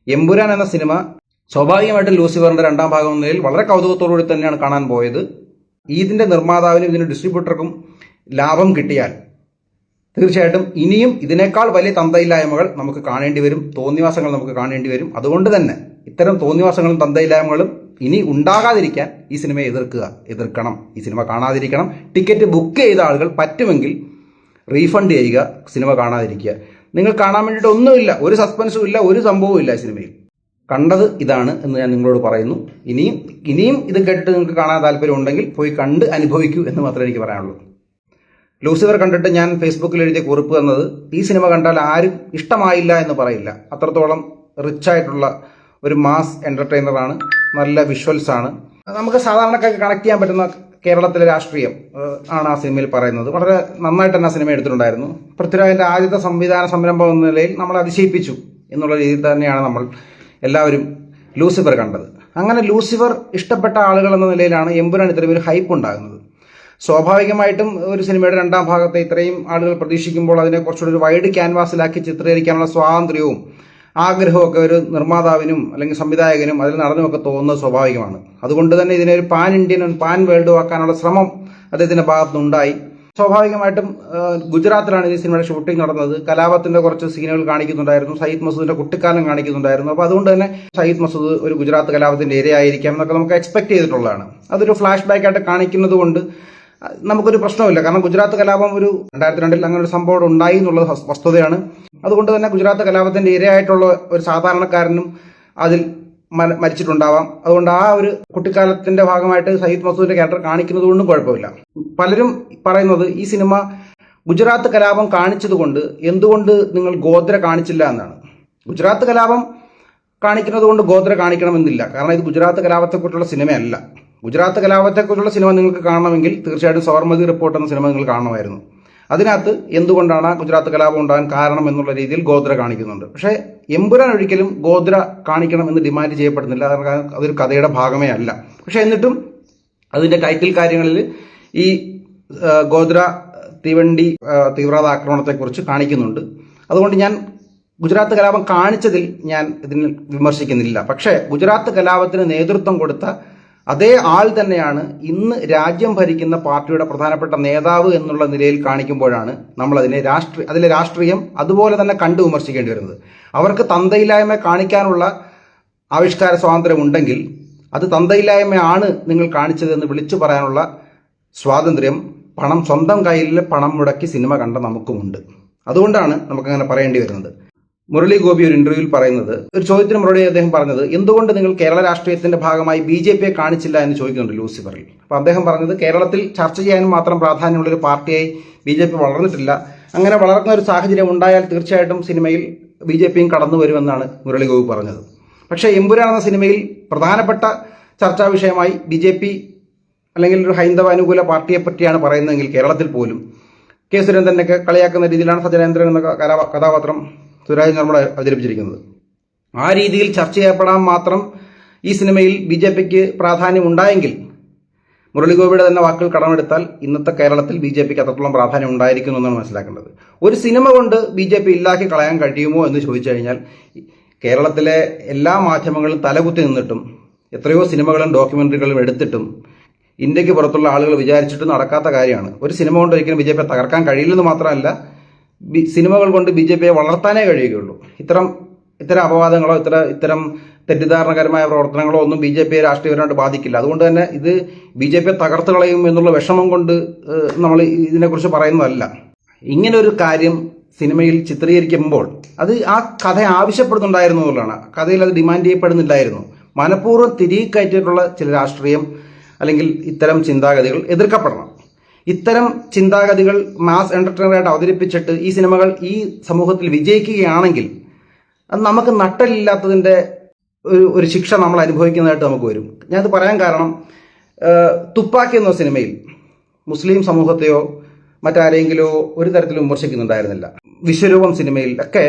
എമ്പുരാൻ എന്ന സിനിമ സ്വാഭാവികമായിട്ടും ലൂസിഫറിന്റെ രണ്ടാം ഭാഗം എന്ന നിലയിൽ വളരെ കൗതുകത്തോടുകൂടി തന്നെയാണ് കാണാൻ പോയത്. ഇതിന്റെ നിർമ്മാതാവിനും ഇതിന്റെ ഡിസ്ട്രിബ്യൂട്ടർക്കും ലാഭം കിട്ടിയാൽ തീർച്ചയായിട്ടും ഇനിയും ഇതിനേക്കാൾ വലിയ തന്തയില്ലായ്മകൾ നമുക്ക് കാണേണ്ടി വരും, തോന്നിവാസങ്ങൾ നമുക്ക് കാണേണ്ടി വരും. അതുകൊണ്ട് തന്നെ ഇത്തരം തോന്നിവാസങ്ങളും തന്തയില്ലായ്മകളും ഇനി ഉണ്ടാകാതിരിക്കാൻ ഈ സിനിമയെ എതിർക്കണം, ഈ സിനിമ കാണാതിരിക്കണം. ടിക്കറ്റ് ബുക്ക് ചെയ്ത ആളുകൾ പറ്റുമെങ്കിൽ റീഫണ്ട് ചെയ്യുക, സിനിമ കാണാതിരിക്കുക. നിങ്ങൾ കാണാൻ വേണ്ടിയിട്ട് ഒന്നുമില്ല, ഒരു സസ്പെൻസും ഇല്ല, ഒരു സംഭവവും ഇല്ല സിനിമയിൽ. കണ്ടത് ഇതാണ് എന്ന് ഞാൻ നിങ്ങളോട് പറയുന്നു. ഇനിയും ഇത് കേട്ടിട്ട് നിങ്ങൾക്ക് കാണാൻ താല്പര്യം ഉണ്ടെങ്കിൽ പോയി കണ്ട് അനുഭവിക്കൂ എന്ന് മാത്രമേ എനിക്ക് പറയാനുള്ളൂ. ലൂസിഫർ കണ്ടിട്ട് ഞാൻ ഫേസ്ബുക്കിൽ എഴുതിയ കുറിപ്പ് എന്നത്, ഈ സിനിമ കണ്ടാൽ ആരും ഇഷ്ടമായില്ല എന്ന് പറയില്ല. അത്രത്തോളം റിച്ചായിട്ടുള്ള ഒരു മാസ് എന്റർടൈനറാണ്, നല്ല വിഷ്വൽസ് ആണ്. നമുക്ക് സാധാരണക്കാർക്ക് കണക്ട് ചെയ്യാൻ പറ്റുന്ന കേരളത്തിലെ രാഷ്ട്രീയം ആണ് ആ സിനിമയിൽ പറയുന്നത്. വളരെ നന്നായിട്ട് തന്നെ ആ സിനിമ എടുത്തിട്ടുണ്ടായിരുന്നു. പൃഥ്വിരാജിന്റെ ആദ്യത്തെ സംവിധാന സംരംഭം എന്ന നിലയിൽ നമ്മൾ അതിശയിപ്പിച്ചു എന്നുള്ള രീതിയിൽ തന്നെയാണ് നമ്മൾ എല്ലാവരും ലൂസിഫർ കണ്ടത്. അങ്ങനെ ലൂസിഫർ ഇഷ്ടപ്പെട്ട ആളുകൾ എന്ന നിലയിലാണ് എമ്പുരാൻ ഇത്രയും ഒരു ഹൈപ്പ് ഉണ്ടാകുന്നത്. സ്വാഭാവികമായിട്ടും ഒരു സിനിമയുടെ രണ്ടാം ഭാഗത്തെ ഇത്രയും ആളുകൾ പ്രതീക്ഷിക്കുമ്പോൾ അതിനെ കുറച്ചുകൂടി ഒരു വൈഡ് ക്യാൻവാസിലാക്കി ചിത്രീകരിക്കാനുള്ള സ്വാതന്ത്ര്യവും ആഗ്രഹമൊക്കെ ഒരു നിർമ്മാതാവിനും അല്ലെങ്കിൽ സംവിധായകനും അതിൽ നടന്നുമൊക്കെ തോന്നുന്നത് സ്വാഭാവികമാണ്. അതുകൊണ്ട് തന്നെ ഇതിനെ ഒരു പാൻ ഇന്ത്യൻ പാൻ വേൾഡ് ആക്കാനുള്ള ശ്രമം അദ്ദേഹത്തിന്റെ ഭാഗത്തുനിന്നുണ്ടായി. സ്വാഭാവികമായിട്ടും ഗുജറാത്തിലാണ് ഈ സിനിമയുടെ ഷൂട്ടിംഗ് നടന്നത്. കലാപത്തിന്റെ കുറച്ച് സീനുകൾ കാണിക്കുന്നുണ്ടായിരുന്നു, സയ്യിദ് മസൂദിന്റെ കുട്ടിക്കാലം കാണിക്കുന്നുണ്ടായിരുന്നു. അപ്പോൾ അതുകൊണ്ട് തന്നെ സയ്യിദ് മസൂദ് ഒരു ഗുജറാത്ത് കലാപത്തിന്റെ ഇരയായിരിക്കാം എന്നൊക്കെ നമുക്ക് എക്സ്പെക്ട് ചെയ്തിട്ടുള്ളതാണ്. അതൊരു ഫ്ലാഷ് ബാക്ക് ആയിട്ട് കാണിക്കുന്നത് കൊണ്ട് നമുക്കൊരു പ്രശ്നമില്ല. കാരണം ഗുജറാത്ത് കലാപം ഒരു 2002 അങ്ങനെ ഒരു സംഭവം ഉണ്ടായി എന്നുള്ളത് വസ്തുതയാണ്. അതുകൊണ്ട് തന്നെ ഗുജറാത്ത് കലാപത്തിന്റെ ഇരയായിട്ടുള്ള ഒരു സാധാരണക്കാരനും അതിൽ മരിച്ചിട്ടുണ്ടാവാം. അതുകൊണ്ട് ആ ഒരു കുട്ടിക്കാലത്തിന്റെ ഭാഗമായിട്ട് സയ്യിദ് മസൂദിന്റെ ക്യാരക്ടർ കാണിക്കുന്നത് കൊണ്ടും കുഴപ്പമില്ല. പലരും പറയുന്നത് ഈ സിനിമ ഗുജറാത്ത് കലാപം കാണിച്ചതുകൊണ്ട് എന്തുകൊണ്ട് നിങ്ങൾ ഗോത്ര കാണിച്ചില്ല എന്നാണ്. ഗുജറാത്ത് കലാപം കാണിക്കുന്നത് കൊണ്ട് ഗോത്ര കാണിക്കണമെന്നില്ല. കാരണം ഇത് ഗുജറാത്ത് കലാപത്തെക്കുറിച്ചുള്ള സിനിമയല്ല. ഗുജറാത്ത് കലാപത്തെക്കുറിച്ചുള്ള സിനിമ നിങ്ങൾക്ക് കാണണമെങ്കിൽ തീർച്ചയായിട്ടും സബർമതി റിപ്പോർട്ട് എന്ന സിനിമ നിങ്ങൾ കാണണമായിരുന്നു. അതിനകത്ത് എന്തുകൊണ്ടാണ് ഗുജറാത്ത് കലാപം ഉണ്ടാകാൻ കാരണം എന്നുള്ള രീതിയിൽ ഗോത്ര കാണിക്കുന്നുണ്ട്. പക്ഷേ എമ്പുരാൻ ഒരിക്കലും ഗോത്ര കാണിക്കണം എന്ന് ഡിമാൻഡ് ചെയ്യപ്പെടുന്നില്ല. കാരണം അതൊരു കഥയുടെ ഭാഗമേ അല്ല. പക്ഷെ എന്നിട്ടും അതിന്റെ ടൈറ്റിൽ കാര്യങ്ങളിൽ ഈ ഗോത്ര തീവണ്ടി തീവ്രവാദ ആക്രമണത്തെക്കുറിച്ച് കാണിക്കുന്നുണ്ട്. അതുകൊണ്ട് ഞാൻ ഗുജറാത്ത് കലാപം കാണിച്ചതിൽ ഞാൻ ഇതിന് വിമർശിക്കുന്നില്ല. പക്ഷേ ഗുജറാത്ത് കലാപത്തിന് നേതൃത്വം കൊടുത്ത അതേ ആൾ തന്നെയാണ് ഇന്ന് രാജ്യം ഭരിക്കുന്ന പാർട്ടിയുടെ പ്രധാനപ്പെട്ട നേതാവ് എന്നുള്ള നിലയിൽ കാണിക്കുമ്പോഴാണ് നമ്മൾ അതിലെ രാഷ്ട്രീയം അതുപോലെ തന്നെ കണ്ടു വിമർശിക്കേണ്ടി വരുന്നത്. അവർക്ക് തന്തയില്ലായ്മ കാണിക്കാനുള്ള ആവിഷ്കാര സ്വാതന്ത്ര്യം ഉണ്ടെങ്കിൽ അത് തന്തയില്ലായ്മയാണ് നിങ്ങൾ കാണിച്ചതെന്ന് വിളിച്ചു പറയാനുള്ള സ്വാതന്ത്ര്യം സ്വന്തം കയ്യിൽ പണം മുടക്കി സിനിമ കണ്ട നമുക്കുമുണ്ട്. അതുകൊണ്ടാണ് നമുക്കങ്ങനെ പറയേണ്ടി വരുന്നത്. മുരളി ഗോപി ഒരു ഇന്റർവ്യൂവിൽ പറയുന്നത്, ഒരു ചോദ്യത്തിന് മറുപടി അദ്ദേഹം പറഞ്ഞത്, എന്തുകൊണ്ട് നിങ്ങൾ കേരള രാഷ്ട്രീയത്തിന്റെ ഭാഗമായി BJPയെ കാണിച്ചില്ല എന്ന് ചോദിക്കുന്നുണ്ട് ലൂസിഫറിൽ. അപ്പൊ അദ്ദേഹം പറഞ്ഞത്, കേരളത്തിൽ ചർച്ച ചെയ്യാനും മാത്രം പ്രാധാന്യമുള്ള ഒരു പാർട്ടിയായി BJP വളർന്നിട്ടില്ല. അങ്ങനെ വളർന്ന ഒരു സാഹചര്യം ഉണ്ടായാൽ തീർച്ചയായിട്ടും സിനിമയിൽ BJPയും കടന്നു വരുമെന്നാണ് മുരളി ഗോപി പറഞ്ഞത്. പക്ഷേ എമ്പുരാൻ എന്ന സിനിമയിൽ പ്രധാനപ്പെട്ട ചർച്ചാ വിഷയമായി BJP അല്ലെങ്കിൽ ഒരു ഹൈന്ദവ അനുകൂല പാർട്ടിയെ പറ്റിയാണ് പറയുന്നതെങ്കിൽ കേരളത്തിൽ പോലും കെ സുരേന്ദ്രനൊക്കെ കളിയാക്കുന്ന രീതിയിലാണ് സജനേന്ദ്രൻ എന്ന കഥാപാത്രം സുരാജ് നിർമ്മൾ അവതരിപ്പിച്ചിരിക്കുന്നത്. ആ രീതിയിൽ ചർച്ച ചെയ്യപ്പെടാൻ മാത്രം ഈ സിനിമയിൽ BJPക്ക് പ്രാധാന്യം ഉണ്ടായെങ്കിൽ, മുരളി ഗോപിയുടെ തന്നെ വാക്കുകൾ കടമെടുത്താൽ ഇന്നത്തെ കേരളത്തിൽ BJPക്ക് അത്രത്തോളം പ്രാധാന്യം ഉണ്ടായിരിക്കുന്നു എന്നാണ് മനസ്സിലാക്കേണ്ടത്. ഒരു സിനിമ കൊണ്ട് BJP ഇല്ലാക്കി കളയാൻ കഴിയുമോ എന്ന് ചോദിച്ചു കഴിഞ്ഞാൽ, കേരളത്തിലെ എല്ലാ മാധ്യമങ്ങളും തലകുത്തി നിന്നിട്ടും എത്രയോ സിനിമകളും ഡോക്യുമെന്ററികളും എടുത്തിട്ടും ഇന്ത്യക്ക് പുറത്തുള്ള ആളുകൾ വിചാരിച്ചിട്ടും നടക്കാത്ത കാര്യമാണ്. ഒരു സിനിമ കൊണ്ട് ഒരിക്കലും BJPയെ തകർക്കാൻ കഴിയില്ലെന്ന് മാത്രമല്ല, സിനിമകൾ കൊണ്ട് BJPയെ വളർത്താനേ കഴിയുകയുള്ളൂ. ഇത്തരം അപവാദങ്ങളോ ഇത്തരം തെറ്റിദ്ധാരണകരമായ പ്രവർത്തനങ്ങളോ ഒന്നും BJPയെ രാഷ്ട്രീയപരമായിട്ട് ബാധിക്കില്ല. അതുകൊണ്ട് തന്നെ ഇത് BJPയെ തകർത്ത് കളയും എന്നുള്ള വിഷമം കൊണ്ട് നമ്മൾ ഇതിനെക്കുറിച്ച് പറയുന്നതല്ല. ഇങ്ങനെ ഒരു കാര്യം സിനിമയിൽ ചിത്രീകരിക്കുമ്പോൾ അത് ആ കഥ ആവശ്യപ്പെടുന്നുണ്ടായിരുന്നു എന്നുള്ളതാണ്. കഥയിൽ അത് ഡിമാൻഡ് ചെയ്യപ്പെടുന്നില്ലായിരുന്നു. മനഃപൂർവ്വം തിരികെ കയറ്റിയിട്ടുള്ള ചില രാഷ്ട്രീയം അല്ലെങ്കിൽ ഇത്തരം ചിന്താഗതികൾ എതിർക്കപ്പെടണം. ഇത്തരം ചിന്താഗതികൾ മാസ് എന്റർടൈനറായിട്ട് അവതരിപ്പിച്ചിട്ട് ഈ സിനിമകൾ ഈ സമൂഹത്തിൽ വിജയിക്കുകയാണെങ്കിൽ അത് നമുക്ക് നട്ടലില്ലാത്തതിന്റെ ഒരു ശിക്ഷ നമ്മൾ അനുഭവിക്കുന്നതായിട്ട് നമുക്ക് വരും. ഞാനത് പറയാൻ കാരണം, തുപ്പാക്കി എന്ന സിനിമയിൽ മുസ്ലിം സമൂഹത്തെയോ മറ്റാരെങ്കിലോ ഒരു തരത്തിലും വിമർശിക്കുന്നുണ്ടായിരുന്നില്ല. വിശ്വരൂപം സിനിമയിൽ ഒക്കെ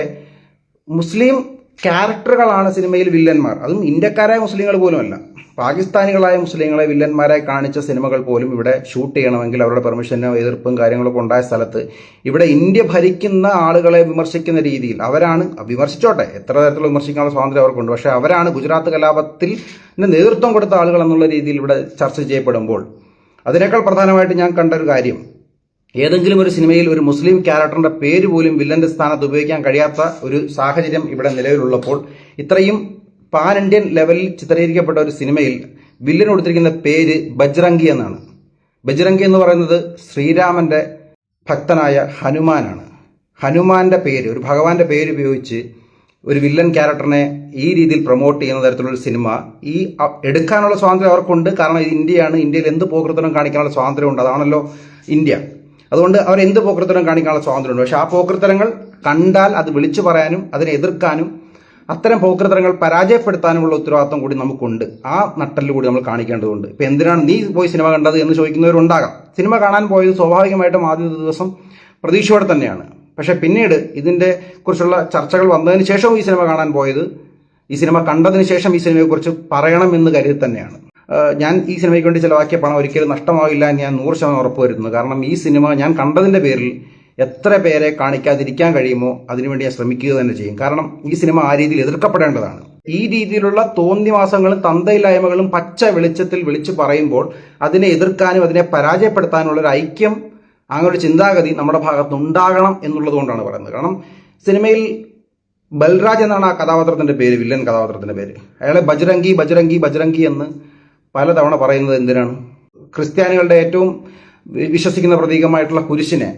മുസ്ലിം ക്യാരക്ടറുകളാണ് സിനിമയിൽ വില്ലന്മാർ. അതും ഇന്ത്യക്കാരായ മുസ്ലിങ്ങൾ പോലുമല്ല, പാകിസ്ഥാനികളായ മുസ്ലിങ്ങളെ വില്ലന്മാരായി കാണിച്ച സിനിമകൾ പോലും ഇവിടെ ഷൂട്ട് ചെയ്യണമെങ്കിൽ അവരുടെ പെർമിഷനോ എതിർപ്പും കാര്യങ്ങളൊക്കെ ഉണ്ടായ സ്ഥലത്ത് ഇവിടെ ഇന്ത്യ ഭരിക്കുന്ന ആളുകളെ വിമർശിക്കുന്ന രീതിയിൽ അവരാണ്, വിമർശിച്ചോട്ടെ, എത്ര തരത്തിലുള്ള വിമർശിക്കാനുള്ള സ്വാതന്ത്ര്യം അവർക്കുണ്ട്, പക്ഷേ അവരാണ് ഗുജറാത്ത് കലാപത്തിൽ നേതൃത്വം കൊടുത്ത ആളുകൾ എന്നുള്ള രീതിയിൽ ഇവിടെ ചർച്ച ചെയ്യപ്പെടുമ്പോൾ അതിനേക്കാൾ പ്രധാനമായിട്ട് ഞാൻ കണ്ട ഒരു കാര്യം, ഏതെങ്കിലും ഒരു സിനിമയിൽ ഒരു മുസ്ലിം ക്യാരക്ടറിന്റെ പേര് പോലും വില്ലന്റെ സ്ഥാനത്ത് ഉപയോഗിക്കാൻ കഴിയാത്ത ഒരു സാഹചര്യം ഇവിടെ നിലവിലുള്ളപ്പോൾ ഇത്രയും പാൻ ഇന്ത്യൻ ലെവലിൽ ചിത്രീകരിക്കപ്പെട്ട ഒരു സിനിമയിൽ വില്ലൻ കൊടുത്തിരിക്കുന്ന പേര് ബജ്റംഗി എന്നാണ്. ബജ്റംഗി എന്ന് പറയുന്നത് ശ്രീരാമന്റെ ഭക്തനായ ഹനുമാനാണ്. ഹനുമാന്റെ പേര്, ഒരു ഭഗവാന്റെ പേര് ഉപയോഗിച്ച് ഒരു വില്ലൻ ക്യാരക്ടറിനെ ഈ രീതിയിൽ പ്രൊമോട്ട് ചെയ്യുന്ന തരത്തിലുള്ള സിനിമ ഈ എടുക്കാനുള്ള സ്വാതന്ത്ര്യം അവർക്കുണ്ട്. കാരണം ഇത് ഇന്ത്യയാണ്, ഇന്ത്യയിൽ എന്ത് പോക്കൃത്തനം കാണിക്കാനുള്ള സ്വാതന്ത്ര്യമുണ്ട്, അതാണല്ലോ ഇന്ത്യ. അതുകൊണ്ട് അവർ എന്ത് പോക്കൃത്തനം കാണിക്കാനുള്ള സ്വാതന്ത്ര്യമുണ്ട്. പക്ഷെ ആ പോക്കൃത്തനങ്ങൾ കണ്ടാൽ അത് വിളിച്ചു പറയാനും അതിനെ എതിർക്കാനും അത്തരം പോക്കൃത്തരങ്ങൾ പരാജയപ്പെടുത്താനുമുള്ള ഉത്തരവാദിത്വം കൂടി നമുക്കുണ്ട്. ആ നട്ടല് കൂടി നമ്മൾ കാണിക്കേണ്ടതുണ്ട്. ഇപ്പം എന്തിനാണ് നീ പോയി സിനിമ കണ്ടത് എന്ന് ചോദിക്കുന്നവരുണ്ടാകാം. സിനിമ കാണാൻ പോയത് സ്വാഭാവികമായിട്ടും ആദ്യത്തെ ദിവസം പ്രതീക്ഷയോടെ തന്നെയാണ്. പക്ഷെ പിന്നീട് ഇതിന്റെ കുറിച്ചുള്ള ചർച്ചകൾ വന്നതിന് ശേഷവും ഈ സിനിമ കാണാൻ പോയത്, ഈ സിനിമ കണ്ടതിന് ശേഷം ഈ സിനിമയെക്കുറിച്ച് പറയണമെന്ന് കരുതി തന്നെയാണ്. ഞാൻ ഈ സിനിമയ്ക്ക് വേണ്ടി ചിലവാക്കിയ പണം ഒരിക്കലും നഷ്ടമാവില്ല എന്ന് ഞാൻ 100% ഉറപ്പുവരുന്നു. കാരണം ഈ സിനിമ ഞാൻ കണ്ടതിന്റെ പേരിൽ എത്ര പേരെ കാണിക്കാതിരിക്കാൻ കഴിയുമോ അതിനുവേണ്ടി ഞാൻ ശ്രമിക്കുക തന്നെ ചെയ്യും. കാരണം ഈ സിനിമ ആ രീതിയിൽ എതിർക്കപ്പെടേണ്ടതാണ്. ഈ രീതിയിലുള്ള തോന്നിവാസങ്ങളും തന്തയില്ലായ്മകളും പച്ച വെളിച്ചത്തിൽ വിളിച്ചു പറയുമ്പോൾ അതിനെ എതിർക്കാനും അതിനെ പരാജയപ്പെടുത്താനുള്ള ഒരു ഐക്യം, അങ്ങനെ ഒരു ചിന്താഗതി നമ്മുടെ ഭാഗത്തുണ്ടാകണം എന്നുള്ളത് കൊണ്ടാണ് പറയുന്നത്. കാരണം സിനിമയിൽ ബൽരാജ് എന്നാണ് ആ കഥാപാത്രത്തിന്റെ പേര്, വില്ലൻ കഥാപാത്രത്തിന്റെ പേര്. അയാളെ ബജ്റംഗി ബജ്റംഗി ബജ്റംഗി എന്ന് പലതവണ പറയുന്നത് എന്തിനാണ്? ക്രിസ്ത്യാനികളുടെ ഏറ്റവും വിശ്വസിക്കുന്ന പ്രതീകമായിട്ടുള്ള കുരിശിനെ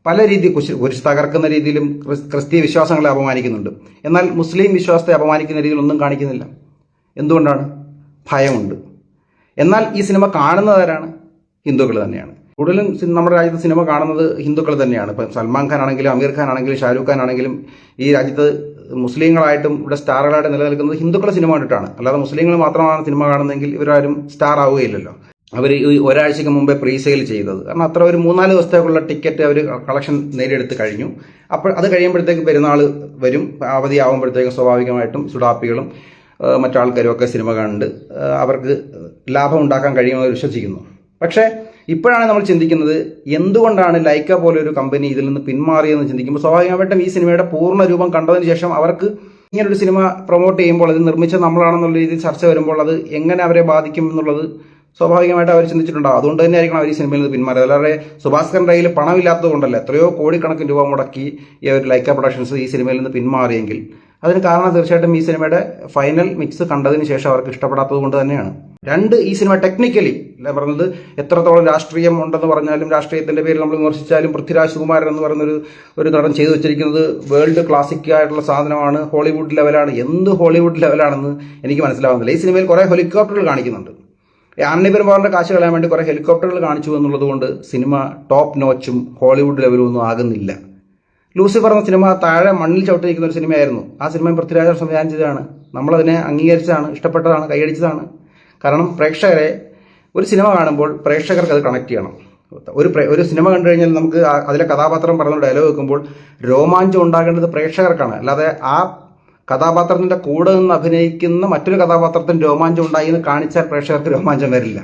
പല രീതി കുരിശ് തകർക്കുന്ന രീതിയിലും ക്രിസ്തീയ വിശ്വാസങ്ങളെ അപമാനിക്കുന്നുണ്ട്. എന്നാൽ മുസ്ലിം വിശ്വാസത്തെ അപമാനിക്കുന്ന രീതിയിൽ ഒന്നും കാണിക്കുന്നില്ല. എന്തുകൊണ്ടാണ്? ഭയമുണ്ട്. എന്നാൽ ഈ സിനിമ കാണുന്നവരാണ് ഹിന്ദുക്കൾ തന്നെയാണ്. കൂടുതലും നമ്മുടെ രാജ്യത്ത് സിനിമ കാണുന്നത് ഹിന്ദുക്കൾ തന്നെയാണ്. ഇപ്പം സൽമാൻ ഖാൻ ആണെങ്കിലും അമീർ ഖാൻ ആണെങ്കിലും ഷാരൂഖ് ഖാൻ ആണെങ്കിലും ഈ രാജ്യത്ത് മുസ്ലിങ്ങളായിട്ടും ഇവിടെ സ്റ്റാറുകളായിട്ട് നിലനിൽക്കുന്നത് ഹിന്ദുക്കളെ സിനിമ കണ്ടിട്ടാണ്. അല്ലാതെ മുസ്ലിങ്ങൾ മാത്രമാണ് സിനിമ കാണുന്നതെങ്കിൽ ഇവരാരും സ്റ്റാർ ആവുകയില്ലല്ലോ. അവർ ഈ ഒരാഴ്ചയ്ക്ക് മുമ്പേ പ്രീ സെയിൽ ചെയ്തത്. കാരണം അത്ര ഒരു 3-4 ദിവസത്തേക്കുള്ള ടിക്കറ്റ് അവർ കളക്ഷൻ നേടിയെടുത്ത് കഴിഞ്ഞു. അപ്പോൾ അത് കഴിയുമ്പോഴത്തേക്ക് പെരുന്നാൾ വരും, അവധി ആകുമ്പോഴത്തേക്കും സ്വാഭാവികമായിട്ടും സുഡാപ്പികളും മറ്റാൾക്കാരും ഒക്കെ സിനിമ കണ്ട് അവർക്ക് ലാഭം ഉണ്ടാക്കാൻ കഴിയുമെന്ന് വിശ്വസിക്കുന്നു. പക്ഷേ ഇപ്പോഴാണ് നമ്മൾ ചിന്തിക്കുന്നത്, എന്തുകൊണ്ടാണ് ലൈക്ക പോലെ ഒരു കമ്പനി ഇതിൽ നിന്ന് പിന്മാറിയെന്ന് ചിന്തിക്കുമ്പോൾ സ്വാഭാവികമായിട്ടും ഈ സിനിമയുടെ പൂർണ്ണ രൂപം കണ്ടതിന് ശേഷം അവർക്ക് ഇങ്ങനൊരു സിനിമ പ്രൊമോട്ട് ചെയ്യുമ്പോൾ അത് നിർമ്മിച്ച നമ്മളാണെന്നുള്ള രീതിയിൽ ചർച്ച വരുമ്പോൾ അത് എങ്ങനെ അവരെ ബാധിക്കും എന്നുള്ളത് സ്വാഭാവികമായിട്ട് അവർ ചിന്തിച്ചിട്ടുണ്ടാവും. അതുകൊണ്ട് തന്നെ ആയിരിക്കണം അവർ ഈ സിനിമയിൽ നിന്ന് പിന്മാറിയത്. അല്ലാതെ സുഭാസ്കറിന്റെ കയ്യിൽ പണമില്ലാത്തത് കൊണ്ടല്ല, എത്രയോ കോടിക്കണക്കിന് രൂപ മുടക്കി ഈ ഒരു ലൈക്ക പ്രൊഡക്ഷൻസ് ഈ സിനിമയിൽ നിന്ന് പിന്മാറിയെങ്കിൽ അതിന് കാരണം തീർച്ചയായിട്ടും ഈ സിനിമയുടെ ഫൈനൽ മിക്സ് കണ്ടതിന് ശേഷം അവർക്ക് ഇഷ്ടപ്പെടാത്തത് കൊണ്ട് തന്നെയാണ്. ഈ സിനിമ ടെക്നിക്കലി പറഞ്ഞത് എത്രത്തോളം രാഷ്ട്രീയം ഉണ്ടെന്ന് പറഞ്ഞാലും രാഷ്ട്രീയത്തിന്റെ പേരിൽ നമ്മൾ വിമർശിച്ചാലും പൃഥ്വിരാജ് സുകുമാരൻ എന്ന് പറയുന്ന ഒരു നടൻ ചെയ്തു വെച്ചിരിക്കുന്നത് വേൾഡ് ക്ലാസിക് ആയിട്ടുള്ള സാധനമാണ്, ഹോളിവുഡ് ലെവലാണ്. എന്ത് ഹോളിവുഡ് ലെവലാണെന്ന് എനിക്ക് മനസ്സിലാവുന്നില്ല. ഈ സിനിമയിൽ കുറെ ഹെലികോപ്റ്ററുകൾ കാണിക്കുന്നുണ്ട്. ആന്റണി പെരുമ്പാറിന്റെ കാശ് കളയാൻ വേണ്ടി കുറെ ഹെലികോപ്റ്ററുകൾ കാണിച്ചു എന്നുള്ളത് കൊണ്ട് സിനിമ ടോപ്പ് നോച്ചും ഹോളിവുഡ് ലെവലും ഒന്നും ആകുന്നില്ല. ലൂസിഫർ എന്ന സിനിമ താഴെ മണ്ണിൽ ചവിട്ടിരിക്കുന്ന ഒരു സിനിമയായിരുന്നു. ആ സിനിമ പൃഥ്വിരാജ് സംവിധാനം ചെയ്തതാണ്. നമ്മളതിനെ അംഗീകരിച്ചതാണ്, ഇഷ്ടപ്പെട്ടതാണ്, കൈയടിച്ചതാണ്. കാരണം പ്രേക്ഷകരെ ഒരു സിനിമ കാണുമ്പോൾ പ്രേക്ഷകർക്ക് അത് കണക്ട് ചെയ്യണം. ഒരു സിനിമ കണ്ടു കഴിഞ്ഞാൽ നമുക്ക് അതിലെ കഥാപാത്രം പറഞ്ഞ ഡയലോഗ് വെക്കുമ്പോൾ രോമാഞ്ചം ഉണ്ടാകേണ്ടത് പ്രേക്ഷകർക്കാണ്. അല്ലാതെ ആ കഥാപാത്രത്തിന്റെ കൂടെ നിന്ന് അഭിനയിക്കുന്ന മറ്റൊരു കഥാപാത്രത്തിന് രോമാഞ്ചം ഉണ്ടായി എന്ന് കാണിച്ചാൽ പ്രേക്ഷകർക്ക് രോമാഞ്ചം വരില്ല.